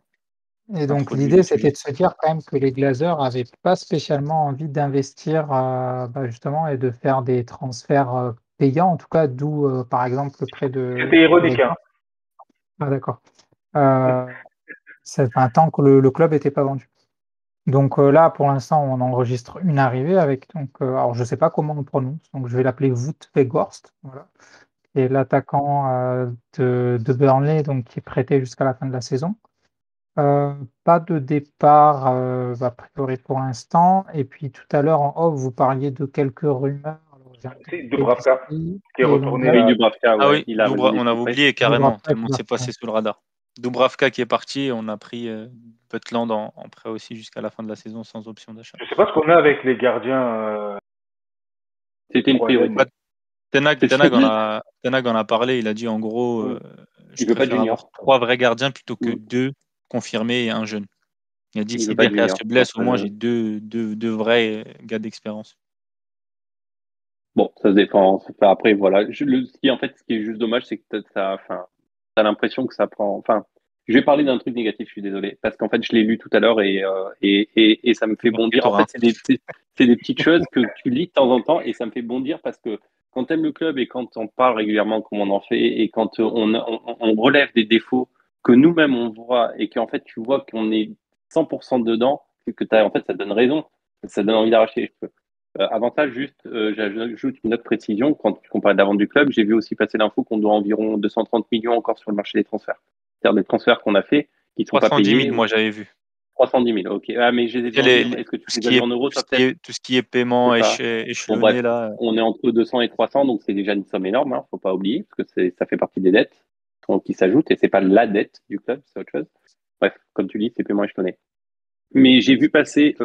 S1: et donc,
S4: Introduis
S1: l'idée,
S4: le
S1: c'était
S4: sujet.
S1: de se dire quand même que les Glazers n'avaient pas spécialement envie d'investir bah, justement et de faire des transferts payants, en tout cas, d'où par exemple le prêt
S3: C'était
S1: de
S3: ironique, hein.
S1: Weghorst. Ah, d'accord. Euh, c'est un temps que le club n'était pas vendu. Donc là, pour l'instant, on enregistre une arrivée avec alors je sais pas comment on prononce, donc je vais l'appeler Wout Weghorst, voilà, qui est l'attaquant de Burnley, donc qui est prêté jusqu'à la fin de la saison. Pas de départ a priori pour l'instant. Et puis tout à l'heure en off, vous parliez de quelques rumeurs. Alors, j'ai un peu
S3: C'est
S1: coupé
S3: Dubravka
S1: d'ici
S3: qui est
S1: et
S3: retourné
S2: Oui,
S1: Longlet.
S3: à.
S2: Dubravka,
S4: Ah
S2: ouais,
S4: oui,
S2: il a résilié
S4: on
S2: son
S4: avait
S2: prêt.
S4: oublié carrément,
S1: Dubravka
S4: tellement
S1: qui va
S4: c'est passé sous le radar. Dubravka qui est parti, et on a pris Butland en prêt aussi jusqu'à la fin de la saison sans option d'achat.
S3: Je sais pas ce qu'on a avec les gardiens de
S2: C'était une
S3: troisième.
S4: Bah,
S2: priorité. C'est juste,
S4: Ten Hag en a parlé, il a dit en gros, je
S2: il veut pas de
S4: préfère avoir
S2: junior.
S4: 3 vrais gardiens plutôt que
S2: Mm.
S4: 2 confirmés et un jeune. Il a dit
S2: Il veut
S4: si
S2: pas
S4: De
S2: de
S4: Gea se
S2: junior. Donc,
S4: blesse, au moins j'ai deux vrais gars d'expérience.
S2: bon, ça se défend. Enfin, après, voilà. Ce qui est juste dommage, c'est que ça, enfin, t'as l'impression que ça prend. Enfin, je vais parler d'un truc négatif, je suis désolé, parce qu'en fait, je l'ai lu tout à l'heure et ça me fait bondir. En
S4: toi,
S2: fait, c'est des petites choses que tu lis de temps en temps et ça me fait bondir parce que quand tu aimes le club et quand on parle régulièrement comme on en fait et quand on relève des défauts que nous-mêmes on voit et qu'en fait tu vois qu'on est 100% dedans, en fait ça donne raison, ça donne envie d'arracher les cheveux. Avant ça, juste, j'ajoute une autre précision. Quand tu compares de la vente du club, j'ai vu aussi passer l'info qu'on doit environ 230 millions encore sur le marché des transferts. C'est-à-dire des transferts qu'on a fait qui ne sont pas
S4: 310
S2: payés.
S4: 000, moi j'avais vu.
S2: 310 000, ok. Ah, mais je les ai
S4: Et
S2: vus en livres. Est-ce que tu les as vus en euros, toi, peut-être?
S4: tout ce qui est
S2: Je
S4: paiement
S2: sais pas. Bon, bref,
S4: échelonné, là.
S2: on est entre 200 et 300, donc c'est déjà une somme énorme, hein, faut pas oublier, parce que ça fait partie des dettes qui s'ajoutent, et c'est pas la dette du club, c'est autre chose. Bref, comme tu dis, c'est paiement échelonné. Mais j'ai vu passer,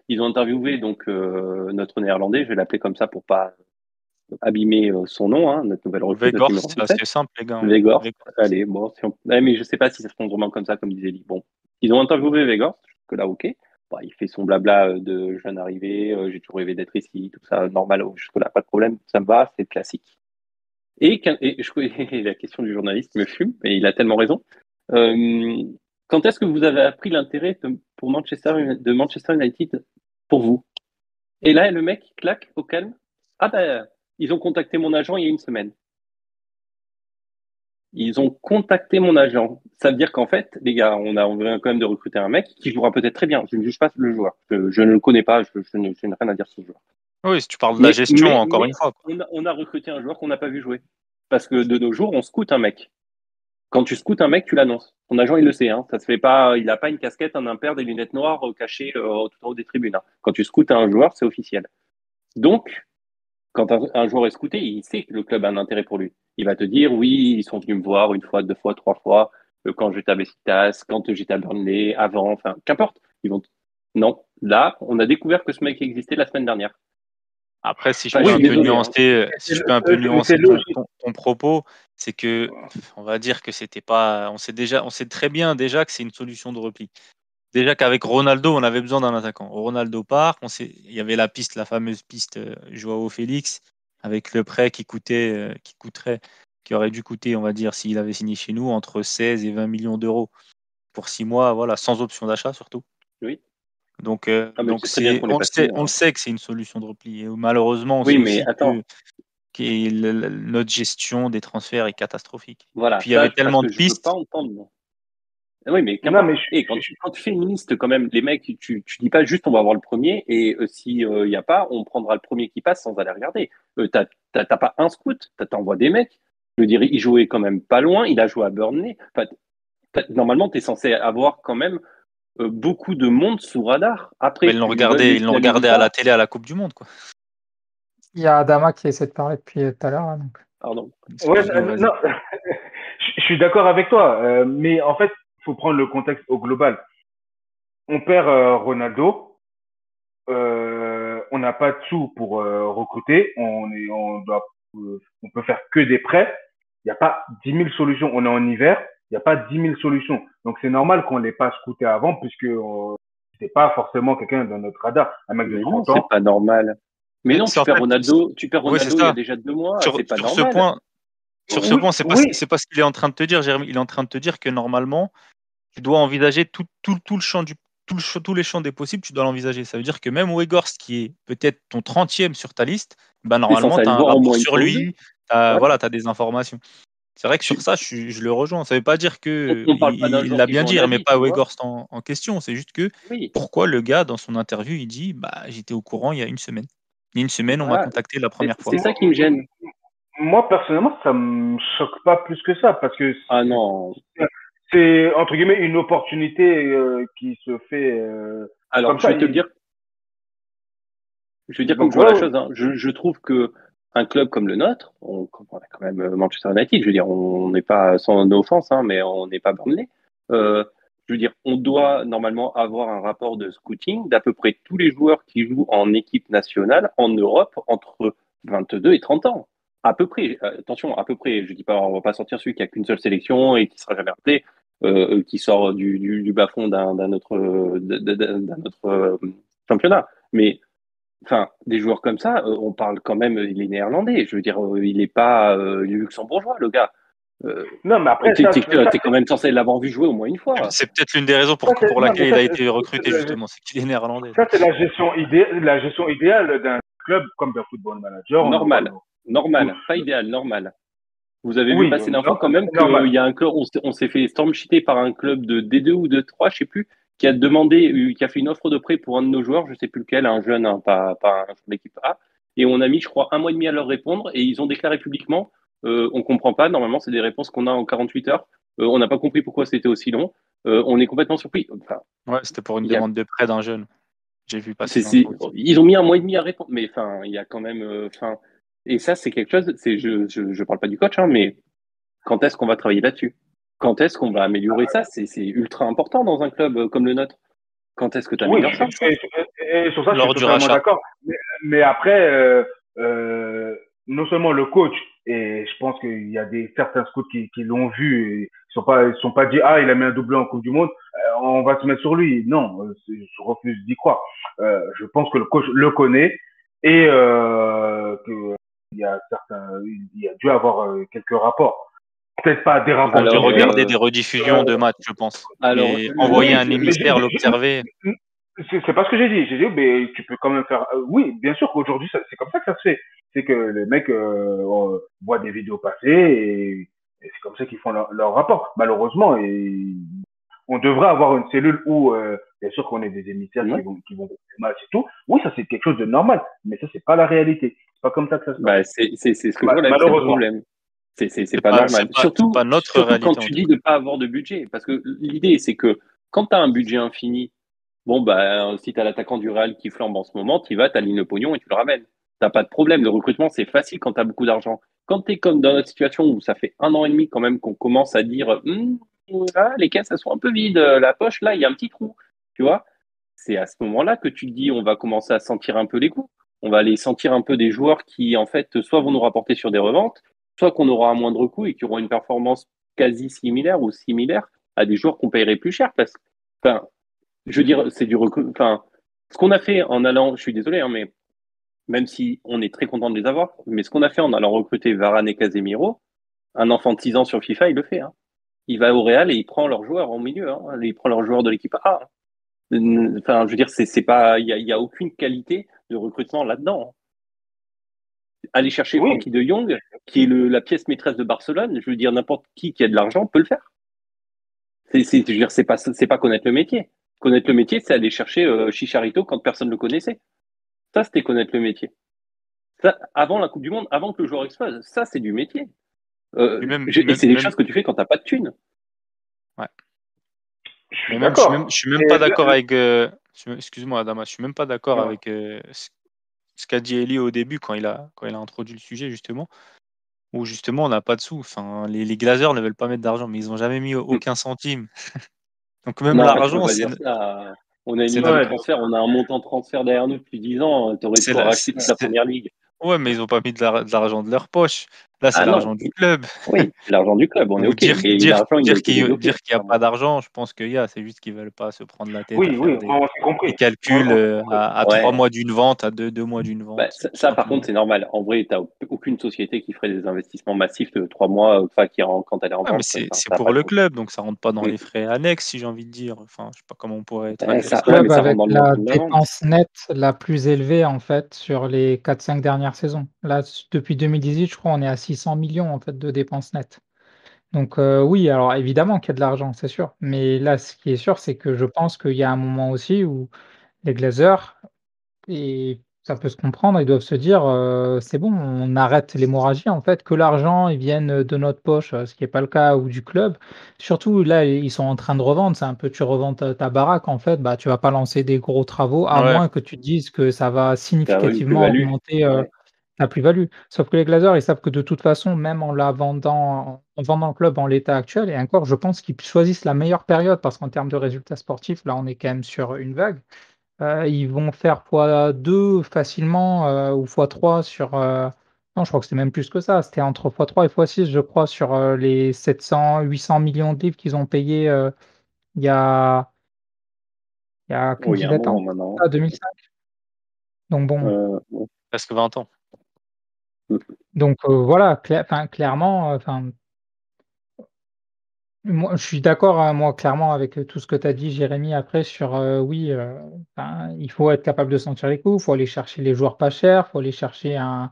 S2: ils ont interviewé donc notre néerlandais, je vais l'appeler comme ça pour pas abîmer son nom, hein, notre nouvelle recrue, notre
S4: Vegors,
S2: numéro
S4: c'est
S2: 17.
S4: assez simple, les gars.
S2: Vegors,
S4: Vegors.
S2: allez, bon, ouais, mais je sais pas si ça se prononce vraiment comme ça, comme disait Lee. Bon, ils ont interviewé Vegors, que là, ok. Bon, il fait son blabla de jeune arrivé, j'ai toujours rêvé d'être ici, tout ça, normal, jusque-là, pas de problème, ça me va, c'est classique. Et la question du journaliste me fume, et il a tellement raison. Euh, Quand est-ce que vous avez appris l'intérêt de Manchester United pour vous? Et là, le mec claque au calme. Ah ben, ils ont contacté mon agent il y a une semaine. Ils ont contacté mon agent. Ça veut dire qu'en fait, les gars, on vient quand même de recruter un mec qui jouera peut-être très bien. Je ne juge pas le joueur. Je ne le connais pas. Je n'ai rien à dire sur ce joueur.
S4: Oui, si tu parles de la gestion, encore
S2: Mais
S4: une fois.
S2: on a recruté un joueur qu'on n'a pas vu jouer. Parce que de nos jours, on scoute un mec. Quand tu scoutes un mec, tu l'annonces. Ton agent, il le sait. Hein. Ça se fait pas. Il n'a pas une casquette, un impair, des lunettes noires cachées tout en haut des tribunes. Hein. Quand tu scoutes un joueur, c'est officiel. Donc, quand un joueur est scouté, il sait que le club a un intérêt pour lui. Il va te dire, oui, ils sont venus me voir une fois, deux fois, trois fois, quand j'étais à Besiktas, quand j'étais à Burnley, avant, enfin, qu'importe. Non, là, on a découvert que ce mec existait la semaine dernière.
S4: Après, si je
S2: Enfin,
S4: peux
S2: je
S4: un
S2: suis
S4: peu
S2: désolé.
S4: nuancer, si je peux un peu
S3: Mais c'est
S4: nuancer
S3: logique.
S4: ton propos, c'est que on va dire que c'était pas. On sait très bien déjà que c'est une solution de repli. Déjà qu'avec Ronaldo, on avait besoin d'un attaquant. Ronaldo part, il y avait la fameuse piste Joao Félix, avec le prêt qui aurait dû coûter, on va dire, s'il avait signé chez nous, entre 16 et 20 millions d'euros pour 6 mois, voilà, sans option d'achat surtout.
S2: Oui.
S4: Donc,
S2: Ah, mais c'est très bien qu'on l'ait pas signé.
S4: on le sait que c'est une solution de repli. Et malheureusement, on
S2: Oui,
S4: sait
S2: mais
S4: aussi
S2: attends.
S4: notre gestion des transferts est catastrophique.
S2: Voilà,
S4: Puis il y avait
S2: parce
S4: tellement de
S2: que je veux pas
S4: pistes.
S2: entendre. Oui, mais
S3: Non,
S2: qu'importe.
S3: mais
S2: Et quand tu fais une liste, quand même, les mecs, tu dis pas juste on va voir le premier et si il y a pas, on prendra le premier qui passe sans aller regarder. T'as pas un scout, t'envoies des mecs. Je veux dire, il jouait quand même pas loin, il a joué à Burnley. Enfin, normalement, tu es censé avoir quand même beaucoup de monde sous radar.
S4: Mais
S2: Après, tu lui donnes
S4: ils l'ont
S2: la
S4: regardé à la
S2: victoire.
S4: télé à la Coupe du Monde, quoi.
S1: Il y a Adama qui essaie de parler depuis tout à l'heure, là, donc.
S2: Pardon.
S3: ouais,
S4: Excuse-nous, vas-y.
S3: non, je suis d'accord avec toi, mais en fait, il faut prendre le contexte au global. On perd Ronaldo, on n'a pas de sous pour recruter, on peut faire que des prêts. Il n'y a pas 10 000 solutions. On est en hiver, il n'y a pas 10 000 solutions. Donc c'est normal qu'on l'ait pas scouté avant, puisque c'était pas forcément quelqu'un dans notre radar, un mec de
S2: Mais non,
S3: 30
S2: c'est
S3: ans.
S2: pas normal. Mais non,
S4: C'est en fait, oui, c'est
S2: Tu perds Ronaldo il y a
S4: ça.
S2: déjà 2 mois, c'est pas
S4: Sur ce
S2: normal.
S4: point,
S3: Oui, oui,
S4: c'est pas ce qu'il est en train de te dire, Jérémy. Il est en train de te dire que normalement, tu dois envisager tout le champ tous les champs des possibles, tu dois l'envisager. Ça veut dire que même Weghorst, qui est peut-être ton 30e sur ta liste, bah,
S2: T'es
S4: normalement,
S2: censé
S4: tu
S2: aller
S4: as
S2: le
S4: un
S2: voir au
S4: rapport
S2: moins une
S4: sur
S2: fois ou deux.
S4: lui, tu
S2: Voilà.
S4: as des informations. C'est vrai que sur
S2: Tu-
S4: ça, je le rejoins. Ça ne veut pas dire que
S2: on parle pas d'un
S4: il
S2: joueur
S4: l'a
S2: qui
S4: bien
S2: joue en
S4: dit, il ne remet
S2: Asie,
S4: pas
S2: tu vois.
S4: Weghorst en question. C'est juste que
S2: Oui,
S4: pourquoi le gars, dans son interview, il dit bah, j'étais au courant il y a une semaine. Il y a une semaine, on m'a
S2: voilà.
S4: contacté la
S2: C'est
S4: première fois.
S2: c'est ça qui me gêne.
S3: moi personnellement, ça me choque pas plus que ça, parce que
S2: Ah non.
S3: c'est entre guillemets une opportunité qui se fait
S2: Alors,
S3: comme ça.
S2: je vais dire comme
S3: Donc
S2: je vois
S3: ouais,
S2: la
S3: ouais.
S2: chose. Hein. Je trouve que un club comme le nôtre, on a quand même Manchester United. Je veux dire, on n'est pas sans offense, hein, mais on n'est pas Burnley. Je veux dire, on doit normalement avoir un rapport de scouting d'à peu près tous les joueurs qui jouent en équipe nationale en Europe entre 22 et 30 ans. À peu près. Attention, à peu près. Je dis pas, on va pas sortir celui qui a qu'une seule sélection et qui sera jamais appelé, qui sort du bas-fond d'un autre, d'un autre championnat. Mais enfin, des joueurs comme ça, on parle quand même, il est néerlandais. Je veux dire, il est pas luxembourgeois, le gars.
S3: Non, mais après,
S2: T'es quand même censé l'avoir vu jouer au moins une fois.
S4: C'est peut-être l'une des raisons pour laquelle il a été recruté, justement, c'est qu'il est néerlandais.
S3: Ça, c'est la gestion idéale d'un club comme d'un football manager.
S2: Normal, pas idéal, normal. Vous avez vu
S3: Oui,
S2: passer l'info quand même
S3: normal.
S2: qu'il y a un club, on s'est fait storm-sheeter par un club de D2 ou de 3, je sais plus, qui a fait une offre de prêt pour un de nos joueurs, je sais plus lequel, un jeune, hein, pas un joueur d'équipe A. Et on a mis, je crois, 1 mois et demi à leur répondre et ils ont déclaré publiquement, on comprend pas, normalement c'est des réponses qu'on a en 48 heures. On n'a pas compris pourquoi c'était aussi long. On est complètement surpris. Enfin,
S4: ouais, c'était pour une demande de prêt d'un jeune. J'ai vu passer
S2: ils ont mis 1 mois et demi à répondre, mais enfin, il y a quand même, et ça c'est quelque chose. Je parle pas du coach, hein, mais quand est-ce qu'on va travailler là-dessus? Quand est-ce qu'on va améliorer ça? C'est ultra important dans un club comme le nôtre. Quand est-ce que tu améliores ça?
S3: Et sur ça, je suis totalement d'accord. Mais après, non seulement le coach, et je pense qu'il y a certains scouts qui l'ont vu, et ils sont pas dit, ah, il a mis un doublé en Coupe du Monde, on va se mettre sur lui. Non, je refuse d'y croire. Je pense que le coach le connaît et il y a dû avoir quelques rapports. Peut-être pas des rapports.
S4: De regarder des rediffusions de matchs, je pense. Et envoyer un émissaire l'observer.
S3: C'est pas ce que j'ai dit. J'ai dit, mais tu peux quand même faire. Oui, bien sûr qu'aujourd'hui, c'est comme ça que ça se fait. C'est que les mecs voient des vidéos passer et c'est comme ça qu'ils font leur rapport. Malheureusement, on devrait avoir une cellule où, bien sûr qu'on est des émissaires qui vont voir les matchs et tout. Oui, ça c'est quelque chose de normal, mais ça c'est pas la réalité. C'est pas comme ça que ça se passe.
S2: C'est ce que je relève, c'est le problème. C'est pas normal. Surtout quand tu dis de ne pas avoir de budget. Parce que l'idée, c'est que quand tu as un budget infini, bon, bah, si tu as l'attaquant du Real qui flambe en ce moment, tu y vas, tu alignes le pognon et tu le ramènes. T'as pas de problème. Le recrutement, c'est facile quand tu as beaucoup d'argent. Quand tu es comme dans notre situation où ça fait 1 an et demi quand même qu'on commence à dire les caisses, elles sont un peu vides, la poche, là, il y a un petit trou. Tu vois, c'est à ce moment-là que tu te dis on va commencer à sentir un peu les coups. On va aller sentir un peu des joueurs qui, en fait, soit vont nous rapporter sur des reventes, soit qu'on aura un moindre coût et qui auront une performance quasi similaire ou similaire à des joueurs qu'on paierait plus cher. Parce que, enfin, je veux dire, c'est du enfin, ce qu'on a fait en allant, je suis désolé, hein, mais même si on est très content de les avoir, mais ce qu'on a fait en allant recruter Varane et Casemiro, un enfant de 6 ans sur FIFA, il le fait. Hein. Il va au Real et il prend leur joueur au milieu. Hein. Il prend leur joueur de l'équipe A. Hein. Enfin, je veux dire, c'est pas, il y a aucune qualité de recrutement là-dedans. Hein. Aller chercher Frankie de Jong, qui est la pièce maîtresse de Barcelone, je veux dire, n'importe qui a de l'argent peut le faire. Je veux dire, c'est pas connaître le métier. Connaître le métier, c'est aller chercher Chicharito quand personne ne le connaissait. Ça, c'était connaître le métier. Ça, avant la Coupe du Monde, avant que le joueur explose, ça, c'est du métier. Et c'est des choses que tu fais quand tu n'as pas de thunes.
S4: Ouais. Je suis même pas d'accord avec. Excuse-moi, Adama, je suis même pas d'accord avec ce qu'a dit Eli au début quand il a introduit le sujet, justement. Où justement, on n'a pas de sous. Enfin, les Glazers ne veulent pas mettre d'argent, mais ils n'ont jamais mis aucun centime. Donc même l'argent, c'est.
S2: On a une ligue de transfert, on a un montant de transfert derrière nous depuis 10 ans. Tu aurais pu racheter toute la première ligue.
S4: Ouais, mais ils n'ont pas mis de l'argent de leur poche. Là, c'est l'argent du club.
S2: Oui, c'est l'argent du club, on est OK.
S4: Dire qu'il n'y a pas d'argent, je pense qu'il y a. C'est juste qu'ils ne veulent pas se prendre la tête à faire des calculs à 3 mois d'une vente, à 2 mois d'une vente.
S2: Bah, ça par contre, c'est normal. En vrai, tu n'as aucune société qui ferait des investissements massifs de 3 mois quand elle est en vente.
S4: Mais c'est pour le club, donc ça ne rentre pas dans les frais annexes, si j'ai envie de dire. Enfin, je ne sais pas comment on pourrait traduire ça.
S1: Club avec la dépense nette la plus élevée, en fait, sur les 4-5 dernières saisons. Là, depuis 2018, je crois, on est à 600 millions en fait, de dépenses nettes. Donc oui, alors évidemment qu'il y a de l'argent, c'est sûr. Mais là, ce qui est sûr, c'est que je pense qu'il y a un moment aussi où les Glazers, et ça peut se comprendre, ils doivent se dire c'est bon, on arrête l'hémorragie, en fait, que l'argent il vienne de notre poche, ce qui n'est pas le cas, ou du club. Surtout là, ils sont en train de revendre, c'est un peu tu revends ta baraque, en fait, bah, tu vas pas lancer des gros travaux, à moins que tu te dises que ça va significativement augmenter la plus-value. Sauf que les Glazers, ils savent que de toute façon, même en vendant le club en l'état actuel, et encore, je pense qu'ils choisissent la meilleure période, parce qu'en termes de résultats sportifs, là, on est quand même sur une vague. Ils vont faire x2 facilement ou x3 sur. Non, je crois que c'était même plus que ça. C'était entre x3 et x6, je crois, sur les 700, 800 millions de livres qu'ils ont payés il y a. Il y a
S2: il y a un moment maintenant.
S1: 2005. Donc bon.
S4: Presque 20 ans.
S1: Donc voilà, clairement, Moi, je suis d'accord, hein, moi, clairement, avec tout ce que tu as dit, Jérémy, après, sur oui, il faut être capable de sentir les coups, il faut aller chercher les joueurs pas chers, il faut aller chercher un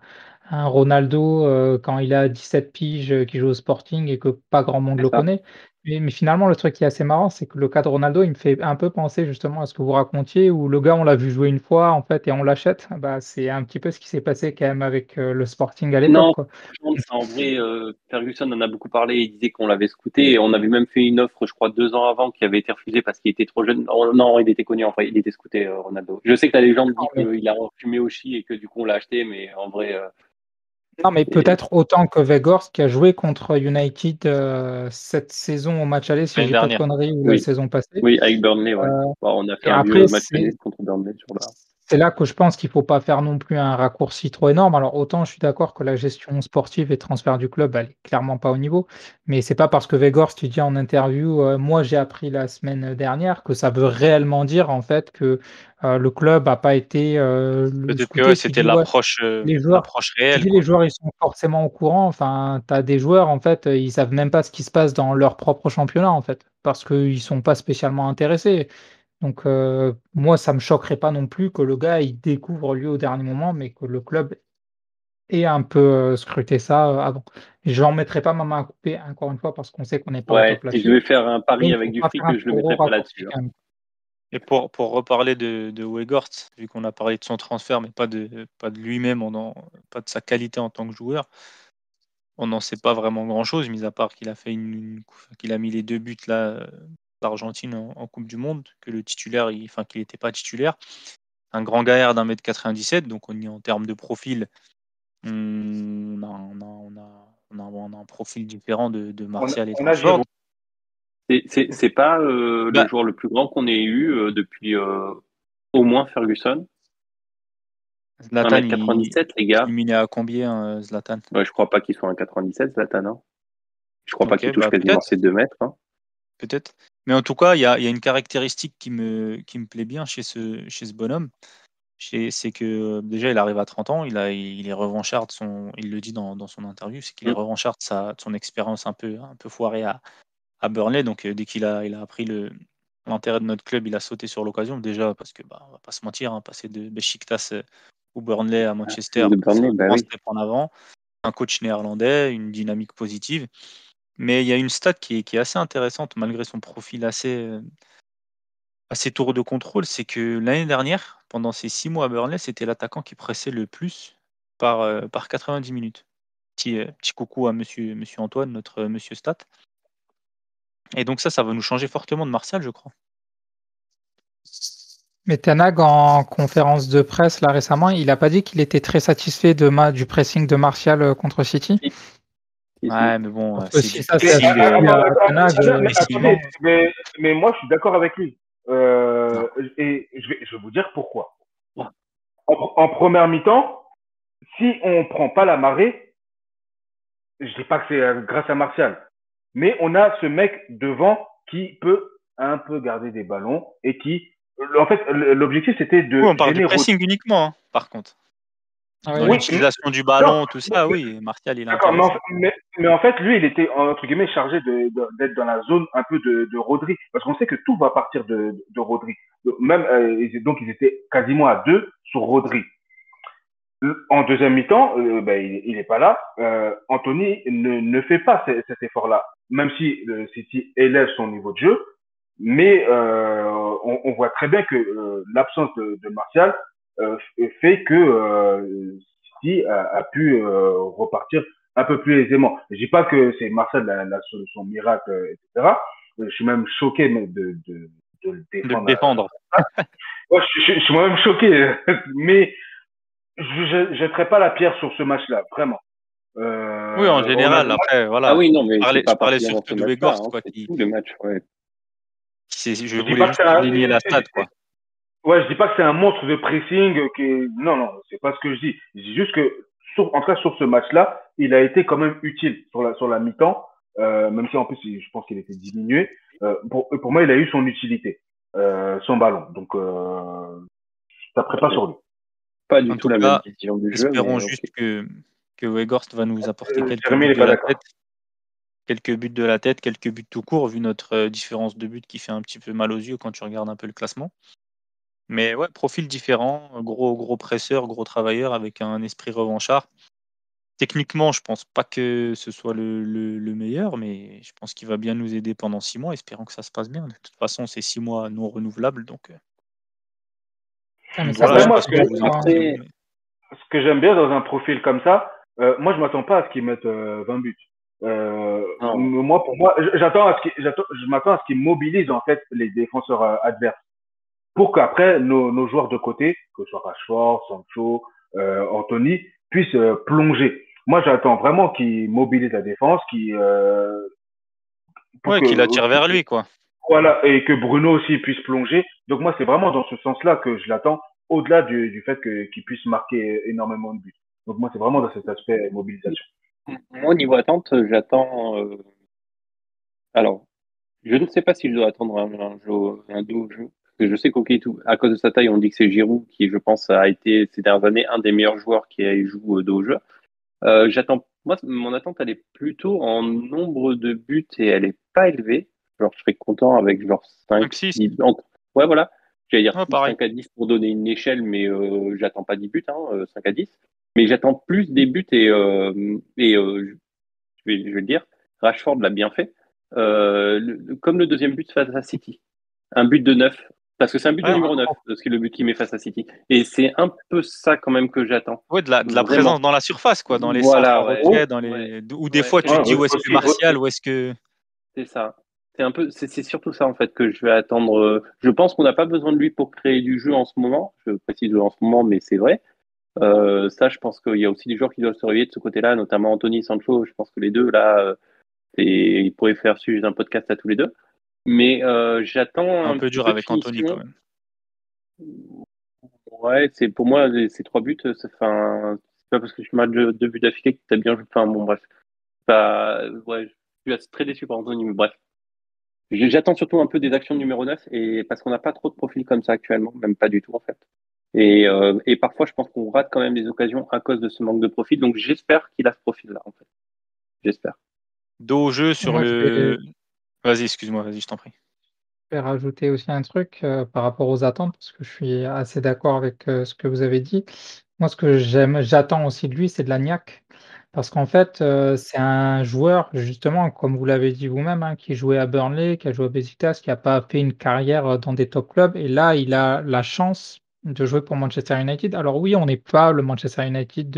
S1: Ronaldo quand il a 17 piges, qui joue au Sporting et que pas grand monde
S2: C'est
S1: le
S2: ça.
S1: connaît. Mais finalement, le truc qui est assez marrant, c'est que le cas de Ronaldo, il me fait un peu penser justement à ce que vous racontiez, où le gars, on l'a vu jouer une fois, en fait, et on l'achète. Bah, c'est un petit peu ce qui s'est passé quand même avec le Sporting à l'époque,
S2: Non,
S1: quoi.
S2: franchement, ça, en vrai, Ferguson en a beaucoup parlé. Il disait qu'on l'avait scouté et on avait même fait une offre, je crois, 2 ans avant qui avait été refusée parce qu'il était trop jeune. Oh, non, il était connu, enfin, il était scouté, Ronaldo. Je sais que la légende dit qu'il a fumé au chi et que du coup on l'a acheté, mais en vrai,
S1: Non, mais
S2: c'est-
S1: peut-être autant que Weghorst qui a joué contre United cette saison au match aller, si je
S4: L'année
S1: dis pas de
S4: dernière.
S1: conneries, ou la
S2: oui,
S1: saison passée.
S2: oui, avec Burnley, ouais.
S1: Euh,
S2: Bon, on a fait
S1: et
S2: un
S1: après,
S2: vieux match nul contre Burnley sur la.
S1: c'est là que je pense qu'il faut pas faire non plus un raccourci trop énorme. Alors autant je suis d'accord que la gestion sportive et transfert du club, elle est clairement pas au niveau, mais c'est pas parce que Weghorst, tu dis en interview, moi j'ai appris la semaine dernière, que ça veut réellement dire en fait que le club a pas été
S4: Peut-être que ouais,
S1: scouté. Tu
S4: c'était
S1: dis ouais, les joueurs,
S4: l'approche
S1: tu
S4: réelle,
S1: dis les
S4: quoi.
S1: joueurs ils sont forcément au courant. Enfin, tu as des joueurs en fait, ils savent même pas ce qui se passe dans leur propre championnat en fait, parce qu'ils sont pas spécialement intéressés. Donc, moi, ça me choquerait pas non plus que le gars, il découvre lui au dernier moment, mais que le club ait un peu scruté ça avant. Et je n'en mettrai pas ma main à couper, encore une fois, parce qu'on sait qu'on n'est pas au
S2: Ouais,
S1: top
S2: si je
S1: là-dessus.
S2: devais faire un
S1: Mais
S2: pari
S1: il
S2: avec
S1: faut
S2: du
S1: pas faire
S2: fric,
S1: un
S2: je le
S1: trop gros
S2: mettrais pas
S1: raccourci
S2: là-dessus, hein.
S1: quand même.
S4: Et pour reparler de Weghorst, vu qu'on a parlé de son transfert, mais pas de lui-même, pas de sa qualité en tant que joueur, on n'en sait pas vraiment grand-chose, mis à part qu'il a fait qu'il a mis les 2 buts là, l'Argentine en Coupe du Monde, que le titulaire, enfin qu'il n'était pas titulaire. Un grand gaillard d'1,97 m, donc en termes de profil, on a un profil différent de Martial et
S3: On a
S4: Rashford.
S3: Giroud.
S2: C'est pas le
S4: Bah,
S2: joueur le plus grand qu'on ait eu depuis au moins Ferguson.
S4: Zlatan,
S2: 1,97 m, les
S4: il
S2: gars.
S4: culminait à combien, Zlatan?
S2: Ouais, je crois pas qu'il soit 1,97 Zlatan, hein. Je crois pas
S4: Ok,
S2: qu'il touche
S4: bah
S2: quasiment
S4: peut-être,
S2: ses 2 mètres, hein.
S4: peut-être. Mais en tout cas, il y a une caractéristique qui me plaît bien chez ce bonhomme. C'est que déjà, il arrive à 30 ans, il est revancharde, il le dit dans son interview, c'est qu'il est
S2: Mm.
S4: revancharde de son expérience un peu foirée à Burnley. Donc, dès qu'il a appris l'intérêt de notre club, il a sauté sur l'occasion. Déjà, parce que, bah, on va pas se mentir, hein, passer de Beşiktaş ou Burnley à Manchester,
S2: De
S4: c'est
S2: Burnley,
S4: un
S2: bah
S4: grand
S2: oui.
S4: step en avant. Un coach néerlandais, une dynamique positive. Mais il y a une stat qui est assez intéressante, malgré son profil assez tour de contrôle, c'est que l'année dernière, pendant ces 6 mois à Burnley, c'était l'attaquant qui pressait le plus par 90 minutes. Petit coucou à monsieur Antoine, notre monsieur Stat. Et donc ça va nous changer fortement de Martial, je crois.
S1: Mais Ten Hag, en conférence de presse là récemment, il a pas dit qu'il était très satisfait du pressing de Martial contre City.
S2: Si, si, si.
S4: Ouais, mais bon,
S1: Parce que
S4: c'est
S1: si
S4: du
S1: ça c'est
S4: pressing.
S1: associé à Ten Hag,
S3: Mais attendez,
S1: effectivement.
S3: mais moi, je suis d'accord avec lui.
S4: Non.
S3: Et je vais vous dire pourquoi. En première mi-temps, si on prend pas la marée, je dis pas que c'est grâce à Martial, mais on a ce mec devant qui peut un peu garder des ballons et qui, en fait, l'objectif c'était
S4: Oui,
S3: de
S4: on parle du
S3: gêner Rodri.
S4: pressing uniquement, hein, par contre.
S1: Ah
S4: Dans
S1: oui.
S3: Oui,
S4: l'utilisation du
S3: non,
S4: ballon, tout ça, oui, Martial, il est
S3: d'accord,
S4: intéressant.
S3: mais en fait, lui, il était, entre guillemets, chargé d'être dans la zone un peu de Rodri. Parce qu'on sait que tout va partir de Rodri. Même, donc, ils étaient quasiment à deux sur Rodri. En deuxième mi-temps, ben, il est pas là. Anthony ne fait pas cet effort-là. Même si le City élève son niveau de jeu, mais on voit très bien que l'absence de Martial fait que City a pu repartir un peu plus aisément. Je dis pas que c'est Martial la solution miracle, etc. Je suis même choqué de le
S4: De le
S3: défendre.
S4: défendre.
S3: Ouais, je suis moi-même choqué, mais je ne jetterai pas la pierre sur ce match-là, vraiment.
S4: Oui, en
S3: On a,
S4: général, après,
S2: Ah
S4: voilà.
S2: oui, non,
S4: Je
S2: mais c'est
S4: parlais, je
S2: pas
S4: parlais
S2: particulièrement ce
S4: surtout de
S2: match-là,
S4: Weghorst,
S2: hein.
S4: quoi,
S2: C'est tous les matchs, ouais.
S4: je
S3: je dis
S4: voulais
S3: pas que
S4: juste souligner la stat, quoi.
S3: ouais, je dis pas que c'est un monstre de pressing. Non, non, c'est pas ce que je dis. Je dis juste que, en tout cas, sur ce match-là, il a été quand même utile sur la mi-temps, même si en plus, je pense qu'il était diminué. Pour moi, il a eu son utilité, son ballon. Donc, ça ne pas
S2: J'ai
S3: sur lui.
S2: pas du
S4: En
S2: tout
S4: tout
S2: la même
S4: cas,
S2: vision du jeu,
S4: espérons
S2: mais ok.
S4: juste que Weghorst va nous apporter quelques
S3: Jérémy, il
S4: buts
S3: n'est
S4: de
S3: pas
S4: la
S3: d'accord.
S4: tête. quelques buts de la tête, quelques buts tout court, vu notre différence de but qui fait un petit peu mal aux yeux quand tu regardes un peu le classement. Mais ouais, profil différent, gros presseur, gros travailleur avec un esprit revanchard. Techniquement, je pense pas que ce soit le meilleur, mais je pense qu'il va bien nous aider pendant 6 mois, espérant que ça se passe bien. De toute façon, c'est 6 mois non renouvelables, donc
S1: Ah, mais ça
S4: voilà,
S3: Après,
S4: je sais
S1: peut
S4: pas
S3: moi,
S4: ce
S3: ce
S4: que
S3: que,
S4: vous en pensez,
S1: être.
S2: Après,
S4: vous, mais-
S3: ce que j'aime bien dans un profil comme ça, moi, je m'attends pas à ce qu'ils mettent 20 buts.
S2: non.
S3: Pour moi, je m'attends à ce qu'ils mobilisent en fait les défenseurs adverses pour qu'après nos joueurs de côté, que ce soit Rashford, Sancho, Anthony, puissent plonger. Moi, j'attends vraiment qu'ils mobilisent la défense, pour
S4: Ouais,
S3: que
S4: qu'il attire
S3: aussi
S4: vers lui, quoi.
S3: voilà, et que Bruno aussi puisse plonger. Donc moi, c'est vraiment dans ce sens-là que je l'attends, au-delà du fait qu'il puisse marquer énormément de buts. Donc moi, c'est vraiment dans cet aspect mobilisation.
S2: Moi, au niveau attente, j'attends. Alors, je ne sais pas si je dois attendre un dos au jeu. Parce que je sais à cause de sa taille, on dit que c'est Giroud qui, je pense, a été ces dernières années un des meilleurs joueurs qui joue dos au jeu. Moi, mon attente, elle est plutôt en nombre de buts et elle est pas élevée. Genre, je serais content avec genre 5,
S4: 5-6.
S2: 10. Ouais, voilà. J'allais dire
S4: Ouais,
S2: 6,
S4: pareil.
S2: 5 à 10 pour donner une échelle, mais j'attends pas 10 buts, hein, 5 à 10. Mais j'attends plus des buts je vais le dire, Rashford l'a bien fait. Comme le deuxième but face à City. Un but de 9. Parce que c'est un but de
S4: Ouais,
S2: numéro 9, ce qui est le but qu'il met face à City. Et c'est un peu ça quand même que j'attends.
S4: ouais, de la présence
S2: Vraiment.
S4: dans la surface, quoi, dans les centres en
S2: Voilà, ouais.
S4: retrait,
S2: Ouais,
S4: ou des
S2: ouais,
S4: fois tu te
S2: ouais,
S4: dis où est-ce que
S3: Aussi,
S4: Martial, où est-ce que.
S2: c'est ça. C'est surtout ça en fait que je vais attendre. Je pense qu'on n'a pas besoin de lui pour créer du jeu en ce moment. Je précise en ce moment, mais c'est vrai. Ça, je pense qu'il y a aussi des joueurs qui doivent se réveiller de ce côté-là, notamment Anthony Sancho. Je pense que les deux là, ils pourraient faire suivre un podcast à tous les deux. Mais j'attends
S4: Un
S2: un
S4: peu
S2: petit
S4: dur
S2: peu de
S4: avec Anthony quand
S2: finition.
S4: même.
S2: Ouais, c'est pour moi ces 3 buts, c'est pas parce que tu marques 2 buts d'affilée que t'as bien joué. Enfin bon, bref. Ouais, je suis très déçu par Anthony, mais bref. J'attends surtout un peu des actions de numéro 9 et parce qu'on n'a pas trop de profils comme ça actuellement, même pas du tout en fait. Et parfois, je pense qu'on rate quand même des occasions à cause de ce manque de profil. Donc j'espère qu'il a ce profil-là en fait. J'espère.
S4: Dos au jeu sur
S1: Moi,
S4: le. Vas-y, excuse-moi, vas-y, je t'en prie.
S1: je vais rajouter aussi un truc par rapport aux attentes, parce que je suis assez d'accord avec ce que vous avez dit. Moi, ce que j'attends aussi de lui, c'est de la niaque. Parce qu'en fait, c'est un joueur, justement, comme vous l'avez dit vous-même, hein, qui jouait à Burnley, qui a joué à Besiktas, qui n'a pas fait une carrière dans des top clubs. Et là, il a la chance de jouer pour Manchester United. Alors oui, on n'est pas le Manchester United